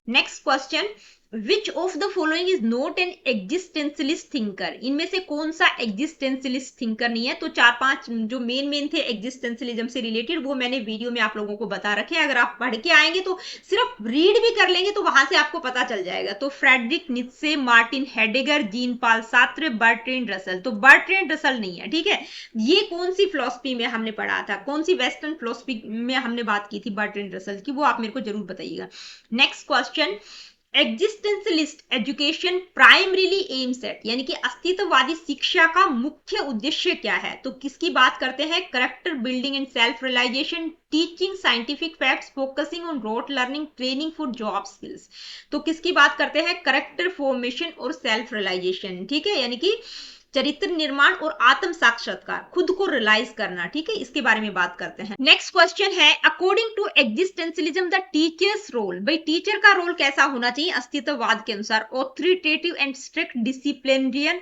Next question, which of the following is not an existentialist thinker, इनमें से कौन सा एग्जिस्टेंशियलिस्ट थिंकर नहीं है? तो 4-5 जो मेन थे एग्जिस्टेंशियलिज्म से रिलेटेड वो मैंने वीडियो में आप लोगों को बता रखे हैं, अगर आप पढ़ के आएंगे तो सिर्फ रीड भी कर लेंगे तो वहां से आपको पता चल जाएगा। तो Frederick Nietzsche, Martin Heidegger, Jean पाल सार्त्रे, बर्ट्रैंड रसल। तो बर्ट्रैंड रसल नहीं है, ठीक है। ये कौन सी फिलोसफी में हमने पढ़ा था, कौन सी वेस्टर्न फिलोसफी में हमने बात की थी बर्ट्रैंड रसल की, वो आप मेरे को जरूर बताइएगा। Next question, existentialist education primarily aims at, यानी कि अस्तित्ववादी शिक्षा का मुख्य उद्देश्य क्या है? तो किसकी बात करते हैं? Character building and self realisation, teaching scientific facts, focusing on rote learning, training for job skills. तो किसकी बात करते हैं? करेक्टर फॉर्मेशन और सेल्फ रियलाइजेशन, ठीक है, यानी कि चरित्र निर्माण और आत्म साक्षात्कार, खुद को रियलाइज करना, ठीक है, इसके बारे में बात करते हैं। नेक्स्ट क्वेश्चन है, according to existentialism the teacher's role, भाई टीचर का रोल कैसा होना चाहिए अस्तित्ववाद के अनुसार? Authoritative and strict, disciplinarian,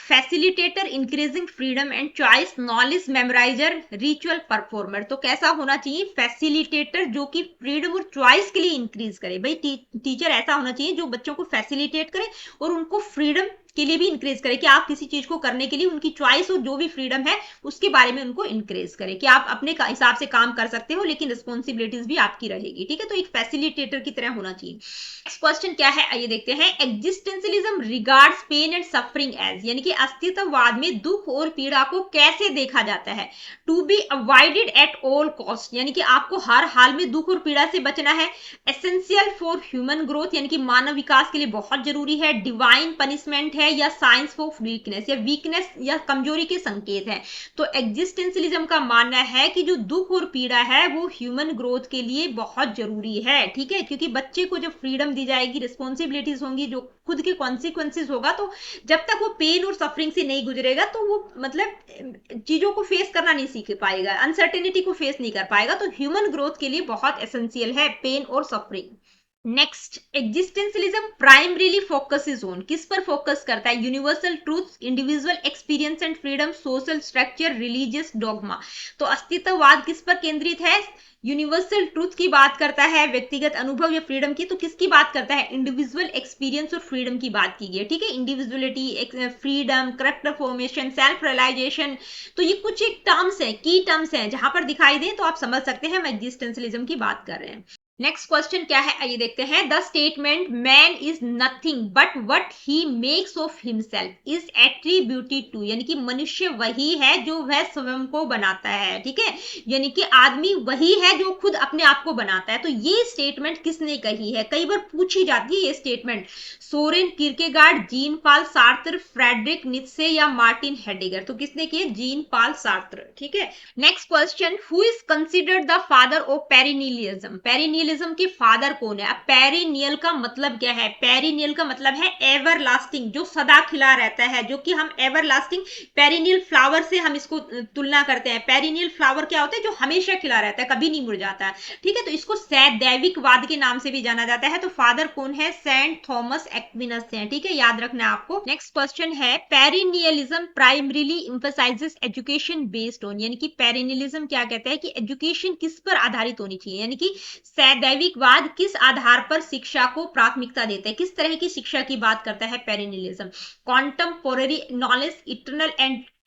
facilitator, increasing freedom and choice, knowledge memoriser, ritual performer. तो कैसा होना चाहिए? फैसिलिटेटर, जो कि फ्रीडम और चॉइस के लिए इंक्रीज करे। भाई टीचर ऐसा होना चाहिए जो बच्चों को फैसिलिटेट करे और उनको फ्रीडम के लिए भी इंक्रेज करे, कि आप किसी चीज को करने के लिए उनकी चॉइस और जो भी फ्रीडम है उसके बारे में उनको इंक्रेज करे, कि आप अपने हिसाब से काम कर सकते हो लेकिन रिस्पॉन्सिबिलिटीज भी आपकी रहेगी, ठीक है, तो एक फैसिलिटेटर की तरह होना चाहिए। नेक्स्ट क्वेश्चन क्या है, आइए देखते हैं। Existentialism regards pain and suffering as, यानी कि अस्तित्ववाद में दुख और पीड़ा को कैसे देखा जाता है? To be avoided at all cost, यानी कि आपको हर हाल में दुख और पीड़ा से बचना है। एसेंशियल फॉर ह्यूमन ग्रोथ, यानी कि मानव विकास के लिए बहुत जरूरी है। डिवाइन पनिशमेंट है या साइंस ऑफ वीकनेस, या वीकनेस या कमजोरी के संकेत है। तो एग्जिस्टेंशियलिज्म का मानना है कि जो दुख और पीड़ा है वो ह्यूमन ग्रोथ के लिए बहुत जरूरी है, ठीक है, क्योंकि बच्चे को जब फ्रीडम दी जाएगी, रिस्पॉन्सिबिलिटीज होंगी, जो खुद के कॉन्सिक्वेंसेज होगा, तो जब तक वो पेन और सफरिंग से नहीं गुजरेगा तो वो मतलब चीजों को फेस करना नहीं सीख पाएगा, अनसर्टेनिटी को फेस नहीं कर पाएगा। तो ह्यूमन ग्रोथ के लिए बहुत एसेंशियल है पेन और suffering. Next, existentialism primarily focuses on, किस पर फोकस करता है? Universal truth, individual experience and freedom, social structure, religious dogma. तो अस्तित्ववाद किस पर केंद्रित है? यूनिवर्सल ट्रूथ की बात करता है, व्यक्तिगत अनुभव या फ्रीडम की। तो किसकी बात करता है? इंडिविजुअल एक्सपीरियंस और फ्रीडम की बात की गई, ठीक है, individuality, freedom, character formation, self realisation. तो ये कुछ एक टर्म्स है, की टर्म्स हैं, जहां पर दिखाई दे तो आप समझ सकते हैं हम एग्जिस्टेंशियलिज्म की बात कर रहे हैं। नेक्स्ट क्वेश्चन क्या है, आइए देखते हैं। The statement man is nothing but what he makes of himself is attributed to, यानी कि मनुष्य वही है जो वह स्वयं को बनाता है, ठीक है, यानी कि आदमी वही है जो खुद अपने आप को बनाता है। तो ये स्टेटमेंट किसने कही है? कई बार पूछी जाती है ये statement. Soren Kierkegaard, Jean Paul Sartre, Friedrich Nietzsche या मार्टिन हेडेगर। तो किसने की? जीन पाल सार्त्र, ठीक है। Next question, who is considered the father of perennialism? Perennialism के फादर कौन है? अब पेरिनियल का मतलब क्या है? पेरिनियल का मतलब है एवरलास्टिंग, जो सदा खिला रहता है, जो कि हम एवरलास्टिंग पेरिनियल फ्लावर से हम इसको तुलना करते हैं। पेरिनियल फ्लावर क्या होता है? जो हमेशा खिला रहता है, कभी नहीं मुरझाता है, ठीक है, तो इसको सैद्दैविकवाद के नाम से भी जाना जाता है। तो फादर कौन है? सेंट थॉमस एक्विनस है, ठीक है, याद रखना है आपको। नेक्स्ट क्वेश्चन है, perennialism primarily emphasises education based on, यानी कि पेरिनियलिज्म क्या कहता है कि एजुकेशन किस पर आधारित होनी चाहिए, यानी कि सैद्दैविकवाद किस आधार पर शिक्षा को प्राथमिकता देता है, किस तरह की शिक्षा की बात करता है पेरिनियलिज्म? कॉन्टेम्पोररी नॉलेज,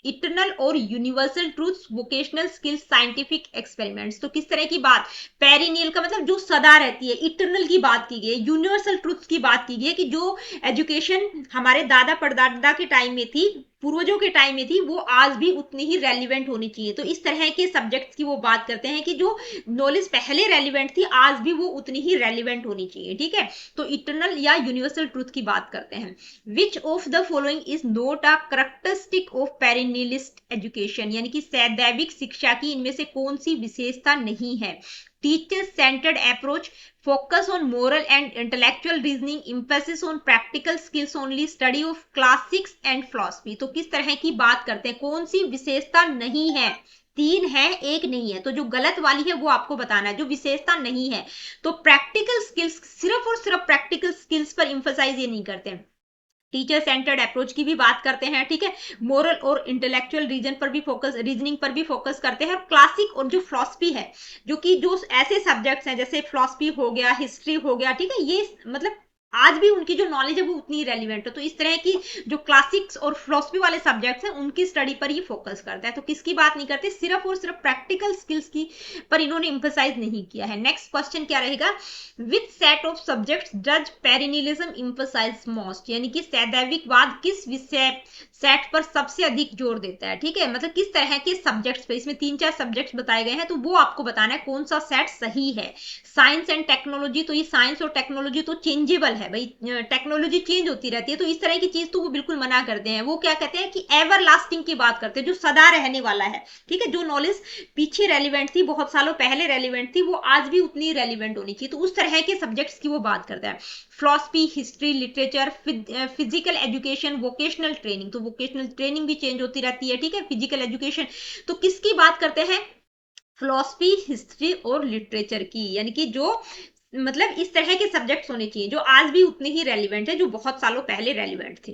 इटरनल और universal truths, vocational skills, scientific experiments. तो किस तरह की बात? पेरिनियल का मतलब जो सदा रहती है, इटरनल की बात की गई है, यूनिवर्सल ट्रूथ्स की बात की गई है, कि जो एजुकेशन हमारे दादा परदादा के टाइम में थी, पूर्वजों के टाइम में थी, वो आज भी उतनी ही रेलिवेंट होनी चाहिए। तो इस तरह के सब्जेक्ट्स की वो बात करते हैं कि जो नॉलेज पहले रेलिवेंट थी, आज भी वो उतनी ही रेलिवेंट होनी चाहिए, ठीक है, तो इटरनल या यूनिवर्सल ट्रूथ की बात करते हैं। Which of the following is not a characteristic of perennialist education, यानी कि सैद्धाविक शिक्षा की इनमें से कौन सी विशेषता नहीं है? Teacher centred approach, focus on moral and intellectual reasoning, emphasis on practical skills only, study of classics and philosophy। तो किस तरह की बात करते हैं? कौन सी विशेषता नहीं है? तीन है, एक नहीं है, तो जो गलत वाली है वो आपको बताना है, जो विशेषता नहीं है। तो प्रैक्टिकल स्किल्स, सिर्फ और सिर्फ प्रैक्टिकल स्किल्स पर इंफसाइज ये नहीं करते हैं। टीचर सेंटर्ड अप्रोच की भी बात करते हैं, ठीक है, मोरल और इंटेलेक्चुअल रीजनिंग पर भी फोकस करते हैं। और क्लासिक और जो फिलॉसफी है, जो कि जो ऐसे सब्जेक्ट्स हैं जैसे फिलॉसफी हो गया, हिस्ट्री हो गया, ठीक है, ये मतलब आज भी उनकी जो नॉलेज है वो उतनी रेलिवेंट है। तो इस तरह की जो क्लासिक्स और फिलॉसफी वाले सब्जेक्ट्स हैं उनकी स्टडी पर ही फोकस करता है। तो किसकी बात नहीं करते? सिर्फ और सिर्फ प्रैक्टिकल स्किल्स की पर इन्होंने एम्फसाइज नहीं किया है। नेक्स्ट क्वेश्चन क्या रहेगा? Which set of subjects does perennialism emphasise most, यानी कि सैद्धाविकवाद किस विषय सेट पर सबसे अधिक जोर देता है, ठीक है, मतलब किस तरह के सब्जेक्ट्स पे। इसमें 3-4 सब्जेक्ट्स बताए गए हैं, तो वो आपको बताना है कौन सा सेट सही है। साइंस एंड टेक्नोलॉजी, तो ये साइंस और टेक्नोलॉजी तो चेंजेबल है भाई, टेक्नोलॉजी चेंज होती रहती है, तो इस तरह की चीज तो वो बिल्कुल मना करते हैं। वो क्या कहते हैं कि एवर लास्टिंग की बात करते हैं, जो सदा रहने वाला है, ठीक है। जो नॉलेज पीछे रेलिवेंट थी, बहुत सालों पहले रेलिवेंट थी, वो आज भी उतनी रेलिवेंट होनी चाहिए, तो उस तरह के सब्जेक्ट्स की वो बात करता है। Philosophy, history, literature, physical education, vocational training, तो वोकेशनल ट्रेनिंग भी चेंज होती रहती है, ठीक है। फिजिकल एजुकेशन, तो किसकी बात करते हैं? फिलॉसफी, हिस्ट्री और लिटरेचर की, यानी कि जो मतलब इस तरह के सब्जेक्ट्स होने चाहिए जो आज भी उतने ही रेलिवेंट है, जो बहुत सालों पहले रेलिवेंट थे।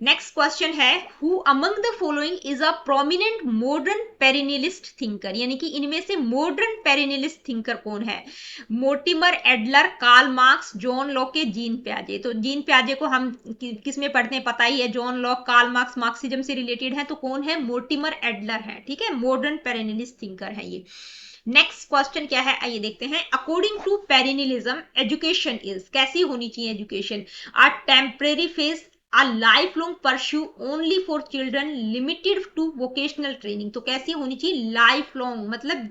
नेक्स्ट क्वेश्चन है, who among the following is a prominent modern perennialist thinker, यानी कि इनमें से मॉडर्न पेरिनियलिस्ट थिंकर कौन है? Mortimer Adler, Karl Marx, John Locke, Jean प्याजे। तो जीन प्याजे को हम किस में पढ़ते हैं पता ही है, John Locke, Karl Marx Marxism से रिलेटेड है, तो कौन है? मोर्टिमर एडलर है, ठीक है। मॉडर्न पेरिनियलिस्ट थिंकर है ये। नेक्स्ट क्वेश्चन क्या है, आइए देखते हैं। According to perennialism, education is, कैसी होनी चाहिए education? A temporary phase, a lifelong pursuit, only for children, limited to vocational training. तो कैसी होनी चाहिए? लाइफ लॉन्ग, मतलब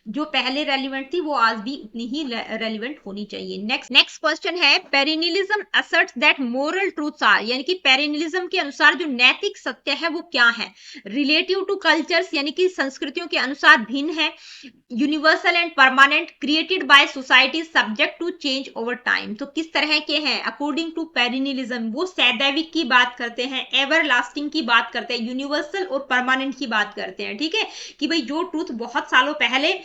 जो पहले रेलिवेंट थी वो आज भी उतनी ही रेलिवेंट होनी चाहिए। नेक्स्ट क्वेश्चन है, perennialism asserts that moral truths are, यानी कि पेरिनिलिज्म के अनुसार जो नैतिक सत्य है वो क्या है? रिलेटिव टू कल्चर्स, यानी कि संस्कृतियों के अनुसार भिन्न है। Universal and permanent, created by society, subject to change over time. तो किस तरह के हैं अकॉर्डिंग टू पेरिनिलिज्म? वो सैद्धाविक की बात करते हैं, एवर लास्टिंग की बात करते हैं, यूनिवर्सल और परमानेंट की बात करते हैं, ठीक है। कि भाई जो ट्रूथ बहुत सालों पहले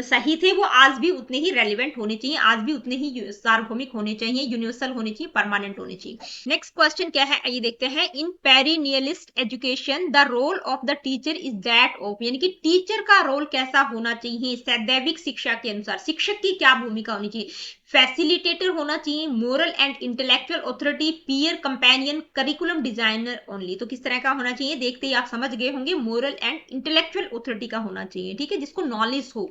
सही थे वो आज भी उतने ही रेलिवेंट होने चाहिए, आज भी उतने ही सार्वभौमिक होने चाहिए, यूनिवर्सल होने चाहिए, परमानेंट होने चाहिए। नेक्स्ट क्वेश्चन क्या है, आइए देखते हैं। In perennialist education the role of the teacher is that of, यानी कि टीचर का रोल कैसा होना चाहिए सैद्धाविक शिक्षा के अनुसार? शिक्षक की क्या भूमिका होनी चाहिए? फैसिलिटेटर होना चाहिए, moral and intellectual authority, peer companion, curriculum designer only. तो किस तरह का होना चाहिए? देखते ही आप समझ गए होंगे, मोरल एंड इंटेलेक्चुअल ऑथोरिटी का होना चाहिए, ठीक है, जिसको नॉलेज हो,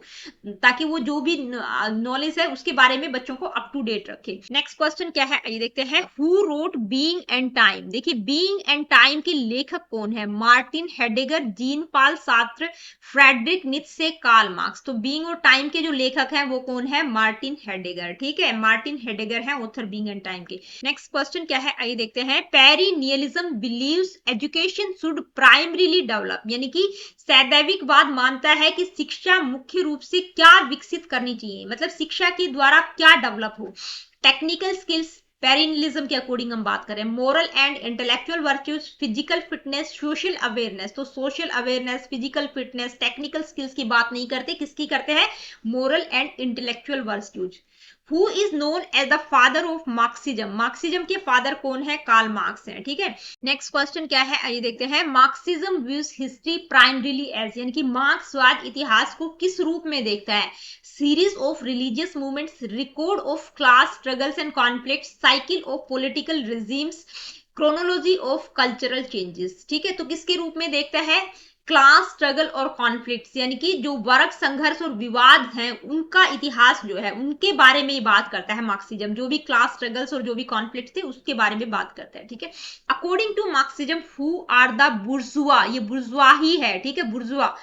ताकि वो जो भी नॉलेज है उसके बारे में बच्चों को अप टू डेट रखे। नेक्स्ट क्वेश्चन क्या है, ये देखते हैं। Who wrote being and time? देखिए, बीइंग एंड टाइम के लेखक कौन है? Martin Heidegger, Jean Paul Sartre, Friedrich Nietzsche, Karl Marx. तो बीइंग और टाइम के जो लेखक हैं वो कौन है? मार्टिन हेडेगर, ठीक है। मार्टिन हेडेगर है ऑथर बीइंग एंड टाइम के। नेक्स्ट क्वेश्चन क्या है, आइए देखते हैं। Perennialism believes education should primarily develop, यानी कि सैद्धाविकवाद मानता है कि शिक्षा मुख्य रूप से क्या विकसित करनी चाहिए, मतलब शिक्षा के द्वारा क्या डेवलप हो? टेक्निकल स्किल्स, पेरिनिलिज्म के अकॉर्डिंग हम बात करें, moral and intellectual virtues, physical fitness, social awareness. तो social awareness, physical fitness, technical skills की बात नहीं करते, किसकी करते हैं? Moral and intellectual virtues. Who is known as the father of Marxism? Marxism के फादर कौन है? कार्ल मार्क्स है, ठीक है। नेक्स्ट क्वेश्चन क्या है, आइए देखते हैं। Marxism views history primarily as, यानी कि मार्क्सवाद इतिहास को किस रूप में देखता है? Series of religious movements, record of class struggles and conflict, cycle of political regimes, chronology of cultural changes, ठीक है। तो किसके रूप में देखता है? क्लास स्ट्रगल और कॉन्फ्लिक्ट्स, यानी कि जो वर्ग संघर्ष और विवाद हैं उनका इतिहास जो है उनके बारे में बात करता है मार्क्सिज्म। जो भी क्लास स्ट्रगल्स और जो भी कॉन्फ्लिक्ट्स थे उसके बारे में बात करता है, ठीक है। According to Marxism, who are the bourgeois? ये बुर्जुआ ही है, ठीक है। बुर्जुआ,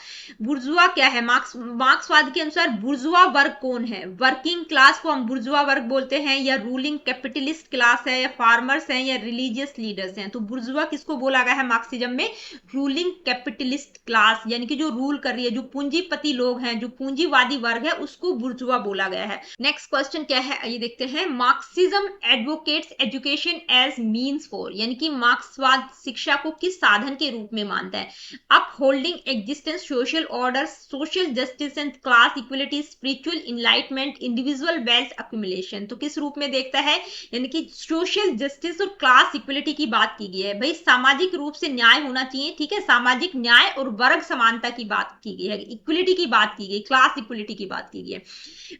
बुर्जुआ क्या है? मार्क्सवाद के अनुसार बुर्जुआ वर्ग कौन है? वर्किंग क्लास को हम बुर्जुआ वर्ग बोलते हैं, या रूलिंग कैपिटलिस्ट क्लास है, या फार्मर्स हैं, या रिलीजियस लीडर्स हैं? तो बुर्जुआ किसको बोला गया है मार्क्सिज्म में? रूलिंग कैपिटलिस्ट क्लास, यानी कि जो रूल कर रही है, जो पूंजीपति लोग हैं, जो पूंजीवादी वर्ग है, उसको बुर्जुआ बोला गया है। नेक्स्ट क्वेश्चन क्या है, ये देखते हैं। Marxism advocates education as means for, यानी कि मार्क्सवाद शिक्षा को किस साधन के रूप में मानता है? Up holding existence, social order, social justice and class equality, spiritual enlightenment, individual wealth accumulation. तो किस रूप में देखता है? यानी कि सोशल जस्टिस और क्लास इक्वलिटी की बात की गई है। भाई सामाजिक रूप से न्याय होना चाहिए, ठीक है, सामाजिक न्याय और वर्ग समानता की बात की गई है, इक्वलिटी की बात की गई, क्लास इक्वलिटी की बात की गई है।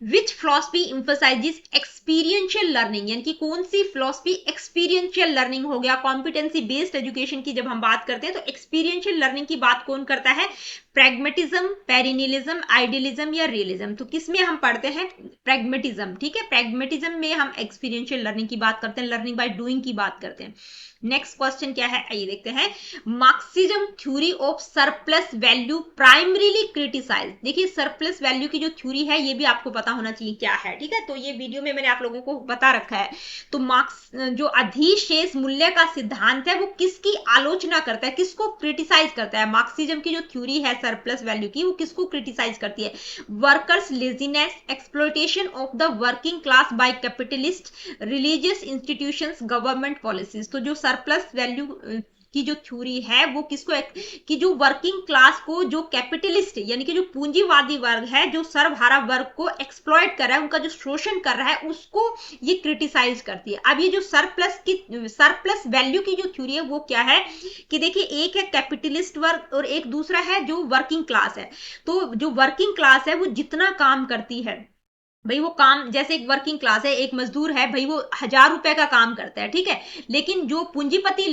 विच फिलॉसफी एम्फसाइजेस एक्सपीरियंशियल लर्निंग, यानी कि कौन सी फिलॉसफी एक्सपीरियंशियल लर्निंग हो गया, कॉम्पिटेंसी बेस्ड एजुकेशन की जब हम बात करते हैं तो एक्सपीरियंशियल लर्निंग की बात कौन करता है? प्रैग्मेटिज्म, पेरिनिलिज्म, आइडियलिज्म या रियलिज्म? तो किसमें हम पढ़ते हैं? प्रैग्मेटिज्म, ठीक है। प्रैग्मेटिज्म में हम एक्सपीरियंशियल लर्निंग की बात करते हैं, लर्निंग बाय डूइंग की बात करते हैं। नेक्स्ट क्वेश्चन क्या है, आइए देखते हैं। Marxism theory of surplus value primarily criticise. देखिए सरप्लस वैल्यू की जो थ्योरी है ये भी आपको पता होना चाहिए क्या है, ठीक है, तो ये वीडियो में मैंने आप लोगों को बता रखा है। तो मार्क्स जो अधिशेष मूल्य का सिद्धांत है वो किसकी आलोचना करता है, किसको क्रिटिसाइज करता है? मार्क्सिज्म की जो थ्योरी है सरप्लस वैल्यू की वो किसको क्रिटिसाइज करती है? Workers' laziness, exploitation of the working class by capitalist, religious institutions, government policies. तो जो सरप्लस वैल्यू की जो थ्योरी है वो किसको कि जो वर्किंग क्लास को, जो कैपिटलिस्ट यानी कि जो पूंजीवादी वर्ग है, जो सर्वहारा वर्ग को एक्सप्लॉइट कर रहा है, उनका जो शोषण कर रहा है, उसको ये क्रिटिसाइज करती है। अब ये जो सरप्लस वैल्यू की जो थ्योरी है वो क्या है कि देखिए एक है कैपिटलिस्ट वर्ग और एक दूसरा है जो वर्किंग क्लास है। तो जो वर्किंग क्लास है वो जितना काम करती है भाई, वो काम जैसे एक वर्किंग क्लास है, एक मजदूर है भाई, वो 1000 रुपए का काम करता है, ठीक है, लेकिन जो पूंजीपति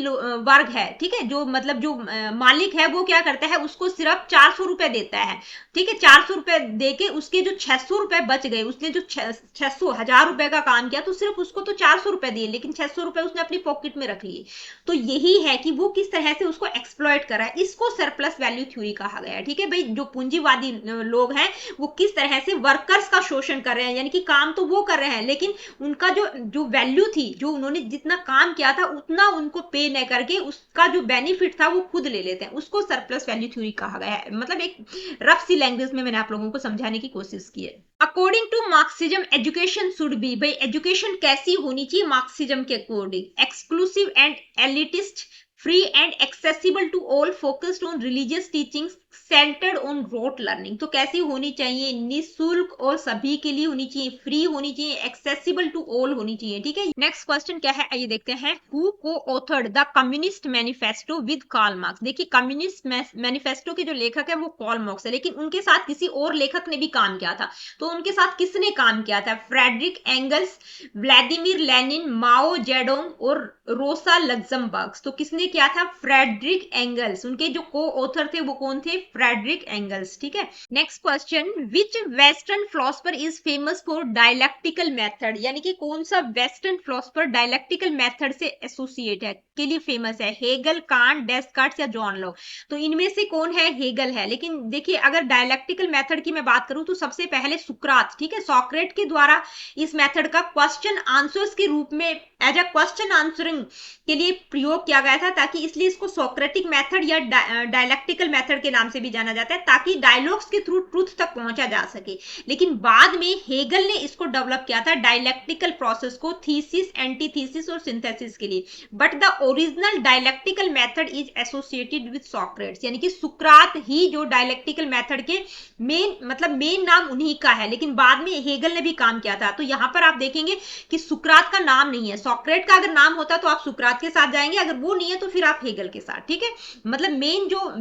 वर्ग है, ठीक है, जो मतलब जो मालिक है वो क्या करता है, उसको सिर्फ 400 रुपए देता है, ठीक है, 400 रुपए देके उसके जो 600 रुपए बच गए, उसने जो 600 1000 रुपए का काम किया तो सिर्फ उसको तो 400 रुपए दिए, लेकिन 600 रुपए उसने अपनी पॉकेट में रख लिए। तो यही है कि वो किस तरह से उसको एक्सप्लॉइट करा है, इसको सरप्लस वैल्यू थ्योरी कहा गया है, ठीक है भाई। जो पूंजीवादी लोग हैं वो किस तरह से वर्कर्स का शोषण कर रहे हैं, यानी कि काम तो वो कर रहे हैं लेकिन उनका जो जो वैल्यू थी, जो उन्होंने जितना काम किया था उतना उनको पे न करके उसका जो बेनिफिट था वो खुद ले लेते हैं, उसको सरप्लस वैल्यू थ्योरी कहा गया है। मतलब एक रफ सी लैंग्वेज में मैंने आप लोगों को समझाने की कोशिश की है। According to Marxism education should be, भाई एजुकेशन कैसी होनी चाहिए मार्क्सिज्म के according? Exclusive and elitist, free and accessible to all, focused on religious teachings, centred on rote learning. तो कैसी होनी चाहिए? निःशुल्क और सभी के लिए होनी चाहिए, फ्री होनी चाहिए, एक्सेसिबल टू ऑल होनी चाहिए, ठीक है। नेक्स्ट क्वेश्चन क्या है, आइए देखते हैं। Who co-authored the Communist Manifesto with Karl Marx? देखिए कम्युनिस्ट मैनिफेस्टो के जो लेखक है वो कार्ल मार्क्स है, लेकिन उनके साथ किसी और लेखक ने भी काम किया था। तो उनके साथ किसने काम किया था? Friedrich Engels, Vladimir Lenin, Mao Zedong और रोसा लग्जमबर्ग। तो किसने किया था? Friedrich Engels. उनके जो को ऑथर थे वो कौन थे? फ्रेडरिक एंगल्स, ठीक है। Next question, which western philosopher is famous for dialectical method? यानी कि कौन सा वेस्टर्न फिलोसोफर डायलेक्टिकल मेथड से एसोसिएट है, के लिए फेमस है? हेगल, कांट, डेस्कार्ट्स या जॉन लॉक? तो इनमें से कौन है? हेगल है। लेकिन देखिए अगर डायलेक्टिकल मेथड की मैं बात करूं तो सबसे पहले सुकरात, ठीक है, सॉक्रेट के द्वारा इस मेथड का क्वेश्चन आंसर्स के रूप में एज अ क्वेश्चन आंसरिंग के लिए प्रयोग किया गया था, ताकि इसलिए इसको सोक्रेटिक मेथड या डायलेक्टिकल मेथड के नाम से भी जाना जाता है, ताकि डायलॉग्स के थ्रू ट्रुथ तक पहुंचा जा सके। लेकिन बाद में हेगल ने इसको डेवलप किया था डायलेक्टिकल प्रोसेस को, थीसिस, एंटीथीसिस और सिंथेसिस के लिए। But the original dialectical method is associated with Socrates, यानी कि सुकरात ही जो डायलेक्टिकल मेथड के मेन नाम उन्हीं का है, लेकिन बाद में हेगल ने भी काम किया था। तो यहां पर आप देखेंगे कि सुकरात का नाम नहीं है, सॉक्रेट का अगर नाम होता तो आप सुकरात के साथ जाएंगे, अगर वो नहीं है तो फिर आप हेगल के साथ, ठीक है। मतलब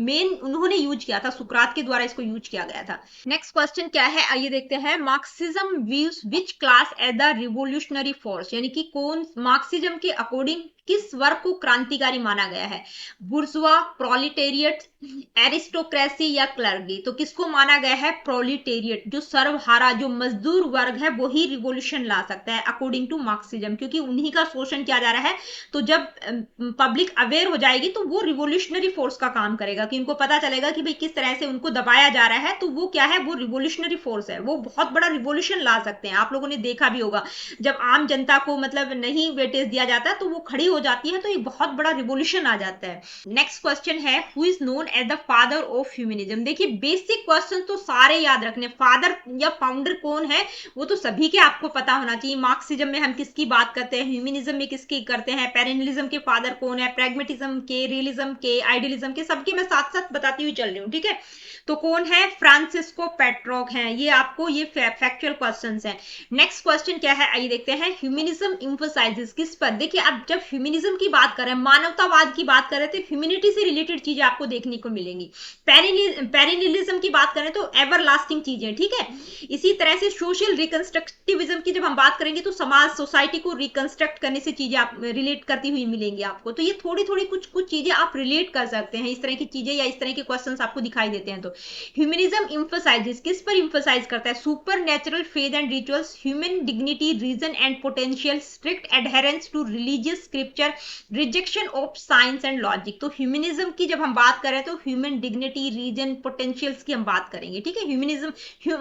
मेन उन्होंने यूज किया था, सुकरात के द्वारा इसको यूज किया गया था। नेक्स्ट क्वेश्चन क्या है, आइए देखते हैं। Marxism views which class as the revolutionary force? यानी कि कौन मार्क्सिज्म के अकॉर्डिंग किस वर्ग को क्रांतिकारी माना गया है? बुर्जुआ, प्रोलिटेरियट, एरिस्टोक्रेसी या क्लर्गी? तो किसको माना गया है? प्रोलिटेरियट, जो सर्वहारा जो मजदूर वर्ग है वो ही रिवोल्यूशन ला सकता है अकॉर्डिंग टू मार्क्सिज्म, क्योंकि उन्हीं का शोषण किया जा रहा है। तो जब पब्लिक अवेयर हो जाएगी तो वो रिवोल्यूशनरी फोर्स का काम करेगा, कि उनको पता चलेगा कि भाई किस तरह से उनको दबाया जा रहा है, तो वो क्या है? वो रिवोल्यूशनरी फोर्स है, वो बहुत बड़ा रिवोल्यूशन ला सकते हैं। आप लोगों ने देखा भी होगा जब आम जनता को मतलब नहीं वेटेज दिया जाता तो वो खड़ी हो जाती है, तो एक बहुत बड़ा रिवोल्यूशन आ जाता है। नेक्स्ट क्वेश्चन है, who is known as the father of humanism? देखिए बेसिक क्वेश्चन तो सारे याद रखने, फादर या फाउंडर कौन है वो तो सभी के आपको पता होना चाहिए। मार्क्सिज्म में हम किसकी बात करते हैं, ह्यूमनिज्म में किसकी करते हैं, पेरेनिज्म के फादर कौन है, प्रैग्मेटिज्म के, रियलिज्म के, आइडियलिज्म के, सबके मैं साथ साथ बताती हुई चल रही हूँ, ठीक है। तो कौन है? फ्रांसिस्को पेट्रोक हैं। ये आपको ये फैक्चुअल क्वेश्चंस हैं। नेक्स्ट क्वेश्चन क्या है, आइए देखते हैं। ह्यूमनिज्म एम्फसाइजेस किस पर? देखिए अब जब ह्यूमनिज्म की बात करें, मानवतावाद की बात करें, तो ह्यूमैनिटी से रिलेटेड चीजें आपको देखने को मिलेंगी। पेरेनिज्म की बात करें तो एवरलास्टिंग चीजें, ठीक है। इसी तरह से सोशल रिकंस्ट्रक्टिविज्म की जब हम बात करेंगे तो समाज, सोसाइटी को रिकंस्ट्रक्ट करने से चीजें आप रिलेट करती हुई मिलेंगी आपको। तो ये थोड़ी थोड़ी कुछ चीजें आप रिलेट कर सकते हैं, इस तरह की चीजें या इस तरह के क्वेश्चंस आपको दिखाई देते हैं। तो ह्यूमनिज्म एम्फसाइजेस किस पर एम्फसाइज करता है? Supernatural faith and rituals, human dignity, reason and potential, strict adherence to religious scripture picture, rejection of science and logic. तो ह्यूमनिज्म की जब हम बात करें तो ह्यूमन डिग्निटी, रीजन, पोटेंशियल्स की हम बात करेंगे, ठीक है। ह्यूमनिज्म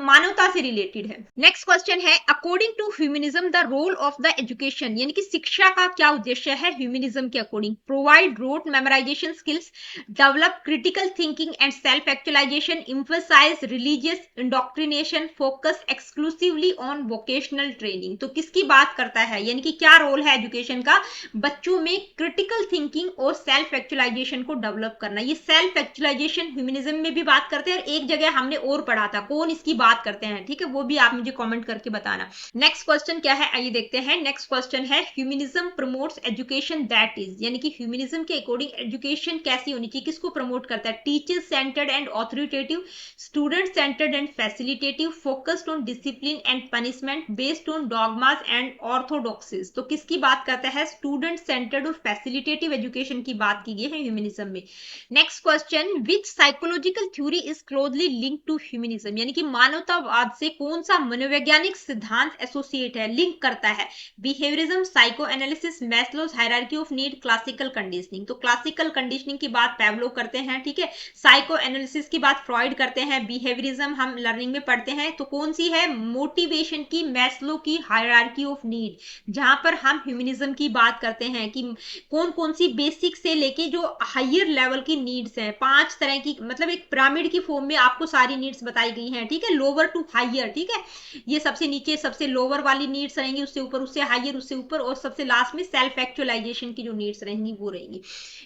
मानवता से रिलेटेड है। नेक्स्ट क्वेश्चन है, according to humanism the role of the education, यानी कि शिक्षा का क्या उद्देश्य है ह्यूमनिज्म के according. Provide rote memorisation skills, develop critical thinking and self actualisation, emphasize religious indoctrination, focus exclusively on vocational training। तो किसकी बात करता है, यानी कि क्या रोल है एजुकेशन का, बच्चों में क्रिटिकल थिंकिंग और सेल्फ एक्चुअलाइजेशन को डेवलप करना। ये सेल्फ एक्चुअलाइजेशन ह्यूमनिज्म में भी बात करते हैं, और एक जगह हमने और पढ़ा था, कौन इसकी बात करते हैं, ठीक है, वो भी आप मुझे कमेंट करके बताना। नेक्स्ट क्वेश्चन क्या है, आइए देखते हैं। नेक्स्ट क्वेश्चन है, humanism promotes education that is, यानी कि ह्यूमनिज्म के अकॉर्डिंग एजुकेशन कैसी होनी चाहिए, किसको प्रमोट करता है। Teacher centred and authoritative, student centred and facilitative, focused on discipline and punishment, based on dogmas and orthodoxies. तो किसकी बात करता है, स्टूडेंट सेंटर्ड और फैसिलिटेटिव एजुकेशन की बात की गई है ह्यूमनिज्म में। Next question, which psychological theory is closely link to humanism, यानी कि मानवतावाद से कौन सा मनोवैज्ञानिक सिद्धांत एसोसिएट है, लिंक करता है। Behaviourism, psycho analysis, Maslow's hierarchy of need, classical conditioning. तो क्लासिकल कंडीशनिंग की बात पैवलोव करते हैं, ठीक है। साइको एनालिसिस की बात फ्रॉइड करते हैं। बिहेवियरिज्म हम लर्निंग में पढ़ते हैं, तो कौन सी है, मोटिवेशन की, मैस्लो की हायरार्की ऑफ नीड। जहां पर हम ह्यूमनिज्म की बात करते हैं कि कौन कौन सी बेसिक से लेके जो हायर लेवल की नीड्स हैं, 5 तरह की, मतलब एक पिरामिड की फॉर्म में आपको सारी नीड्स बताई गई हैं, ठीक है, लोअर टू हायर, ठीक है। ये सबसे नीचे सबसे लोअर वाली नीड्स रहेंगी, उससे ऊपर उससे हायर, उससे ऊपर, और सबसे लास्ट में सेल्फ एक्चुअलाइजेशन की जो नीड्स रहेंगी वो रहेंगी।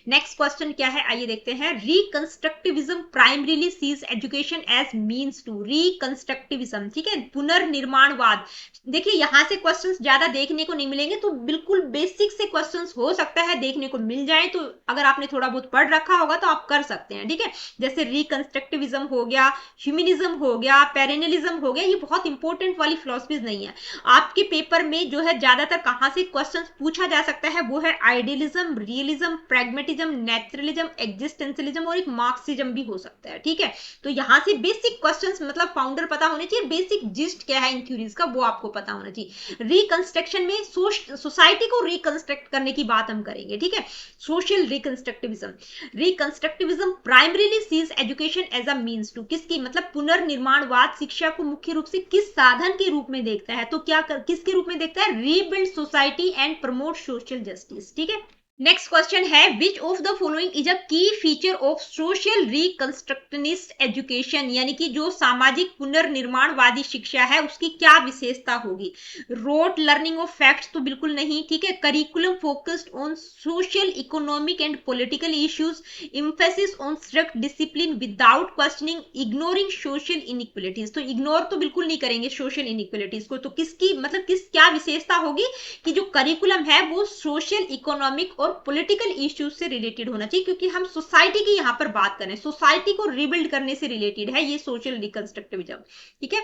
नेक्स्ट क्वेश्चन क्या है, आइए देखते हैं। Reconstructivism primarily sees education as means to, reconstructivism, ठीक है, पुनर्निर्माणवाद। देखिए यहां से क्वेश्चंस ज्यादा देखने को नहीं मिलेंगे, तो बिल्कुल बेसिक से क्वेश्चंस हो सकता है देखने को मिल जाए, तो अगर आपने थोड़ा बहुत पढ़ रखा होगा तो आप कर सकते हैं, ठीक है। जैसे रिकंस्ट्रक्टिविज्म हो गया, ह्यूमनिज्म हो गया, पेरेनियलिज्म हो गया, ये बहुत इंपॉर्टेंट वाली फिलॉसफीज नहीं है। आपके पेपर में जो है ज्यादातर कहां से क्वेश्चंस पूछा जा सकता है, वो है idealism, realism, pragmatism, naturalism, existentialism और एक मार्क्सिज्म भी हो सकता है, ठीक है। तो यहां से बेसिक क्वेश्चंस, मतलब फाउंडर पता होने चाहिए, बेसिक जिस्ट क्या है इन थ्योरीज का वो आपको पता होना चाहिए। रिकंस्ट्रक्शन में सोसाइटी को रिकंस्ट्रक्ट करने की बात हम करेंगे, ठीक है, social reconstructivism. Reconstructivism primarily sees education as a means to, किसकी, मतलब पुनर्निर्माणवाद शिक्षा को मुख्य रूप से किस साधन के रूप में देखता है, तो क्या किसके रूप में देखता है, rebuild society and promote social justice, ठीक है। नेक्स्ट क्वेश्चन है, विच ऑफ द फॉलोइंग इज अ की फीचर ऑफ सोशल रिकंस्ट्रक्शनिस्ट एजुकेशन, यानी कि जो सामाजिक पुनर्निर्माणवादी शिक्षा है उसकी क्या विशेषता होगी। रोट लर्निंग ऑफ फैक्ट्स तो बिल्कुल नहीं, ठीक है। Curriculum focused on social, economic and political issues, emphasis on strict discipline without questioning, ignoring social inequalities. तो इग्नोर तो बिल्कुल नहीं करेंगे सोशल इनइक्वलिटीज को, तो किसकी, मतलब किस क्या विशेषता होगी कि जो करिकुलम है वो सोशल, इकोनॉमिक और पॉलिटिकल इश्यूज से रिलेटेड होना चाहिए, क्योंकि हम सोसाइटी की यहां पर बात करें, सोसाइटी को रिबिल्ड करने से रिलेटेड है ये सोशल रिकंस्ट्रक्टिविज्म, ठीक है।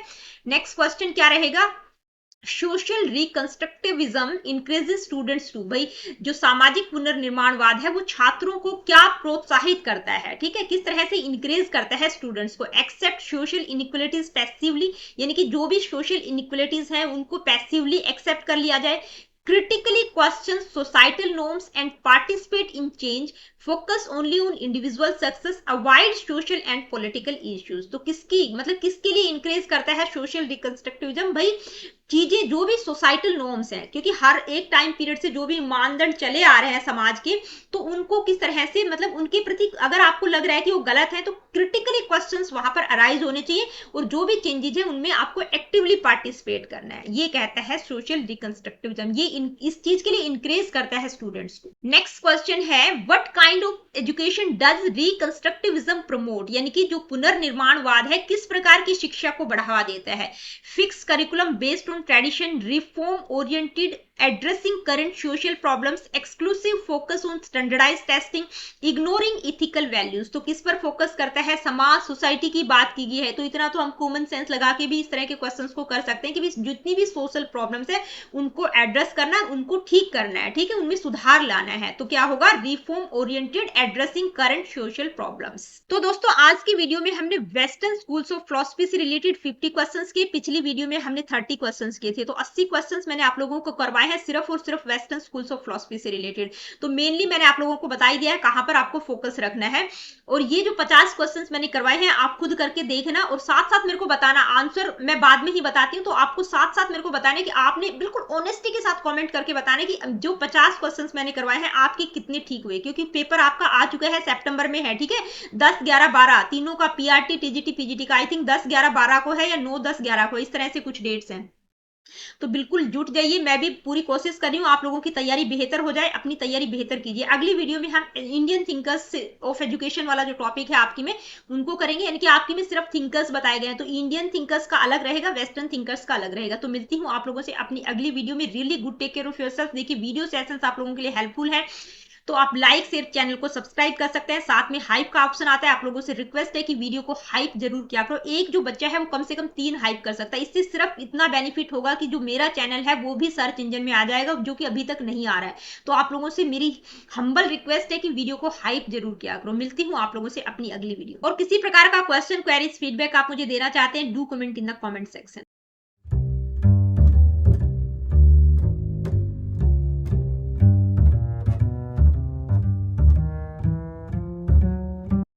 नेक्स्ट क्वेश्चन क्या रहेगा, सोशल रिकंस्ट्रक्टिविज्म इंक्रीजेस स्टूडेंट्स टू, भाई जो सामाजिक पुनर्निर्माणवाद है वो छात्रों को क्या प्रोत्साहित करता है, ठीक है, किस तरह से इंक्रीज करता है स्टूडेंट्स को। एक्सेप्ट सोशल इनइक्वलिटीज पैसिवली, यानी कि जो भी सोशल इनइक्वलिटीज है उनको पैसिवली एक्सेप्ट कर लिया जाए। critically question societal norms and participate in change, focus only on individual success, avoid social and political issues। तो किसकी, मतलब किसके लिए इंक्रेज करता है सोशल रिकंस्ट्रक्टिविज्म, भाई चीजें जो भी सोसाइटल नॉर्म्स हैं, क्योंकि हर एक टाइम पीरियड से जो भी मानदंड चले आ रहे हैं समाज के, तो उनको किस तरह से, मतलब उनके प्रति अगर आपको लग रहा है कि वो गलत है तो क्रिटिकली क्वेश्चंस वहां पर अराइज होने चाहिए, और जो भी चेंजेस है उनमें आपको एक्टिवली पार्टिसिपेट करना है, ये कहता है सोशल रिकंस्ट्रक्टिविज्म। ये इस चीज के लिए इंक्रेज करता है स्टूडेंट्स को। नेक्स्ट क्वेश्चन है, what kind of education does reconstructivism promote, यानी कि जो पुनर्निर्माणवाद है किस प्रकार की शिक्षा को बढ़ावा देता है। Fix curriculum based on tradition, reform oriented, addressing current social problems, exclusive focus on standardized testing, ignoring ethical values। तो किस पर फोकस करता है, समाज, सोसाइटी की बात की गई है, तो इतना तो हम कॉमन सेंस लगा के भी इस तरह के क्वेश्चंस को कर सकते हैं कि जितनी भी सोशल प्रॉब्लम्स है उनको एड्रेस करना है, उनको ठीक करना है, ठीक है, उनमें सुधार लाना है। तो क्या होगा, reform oriented, addressing current social problems. तो दोस्तों आज की वीडियो में हमने वेस्टर्न स्कूल्स ऑफ फिलॉसफी से रिलेटेड 50 क्वेश्चंस किए, पिछली वीडियो में हमने 30 क्वेश्चंस किए थे, तो 80 क्वेश्चंस मैंने आप लोगों को करवाए हैं हैं सिर्फ और सिर्फ वेस्टर्न स्कूल्स ऑफ फिलॉसफी से रिलेटेड। तो मेनली मैंने आप लोगों को बता ही दिया है कहां पर आपको फोकस रखना है। और ये जो 50 क्वेश्चंस मैंने करवाए हैं आप खुद करके देखना और साथ साथ मेरे को बताना। आंसर मैं बाद में ही बताती हूँ, तो आपको साथ साथ मेरे को बताना कि आपने बिल्कुल ऑनेस्टी के साथ कमेंट करके बताना कि जो 50 क्वेश्चंस मैंने करवाए हैं आपके कितने ठीक हुए, क्योंकि पेपर आपका आ चुका है, सितंबर में है, ठीक है। 10, 11, 12 तीनों का, पीआरटी, टीजीटी, पीजीटी का आई थिंक 10, 11, 12 को है या 9, 10, 11 को, इस तरह से कुछ डेट्स हैं। तो बिल्कुल जुट जाइए, मैं भी पूरी कोशिश कर रही हूँ आप लोगों की तैयारी बेहतर हो जाए, अपनी तैयारी बेहतर कीजिए। अगली वीडियो में हम इंडियन थिंकर्स ऑफ एजुकेशन वाला जो टॉपिक है आपकी में उनको करेंगे, यानी कि आपकी में सिर्फ थिंकर्स बताए गए हैं, तो इंडियन थिंकर्स का अलग रहेगा, वेस्टर्न थिंकर्स का अलग रहेगा। तो मिलती हूँ आप लोगों से अपनी अगली वीडियो में। Really good, take care of yourself. देखिए वीडियो सेशंस आप लोगों के लिए हेल्पफुल है, तो आप लाइक शेयर चैनल को सब्सक्राइब कर सकते हैं। साथ में हाइप का ऑप्शन आता है, आप लोगों से रिक्वेस्ट है कि वीडियो को हाइप जरूर किया करो। एक जो बच्चा है वो कम से कम 3 हाइप कर सकता है, इससे सिर्फ इतना बेनिफिट होगा कि जो मेरा चैनल है वो भी सर्च इंजन में आ जाएगा, जो कि अभी तक नहीं आ रहा है। तो आप लोगों से मेरी हम्बल रिक्वेस्ट है कि वीडियो को हाइप जरूर किया करो। मिलती हूँ आप लोगों से अपनी अगली वीडियो। और किसी प्रकार का क्वेश्चन, क्वेरीज, फीडबैक आप मुझे देना चाहते हैं, do comment in the comment section.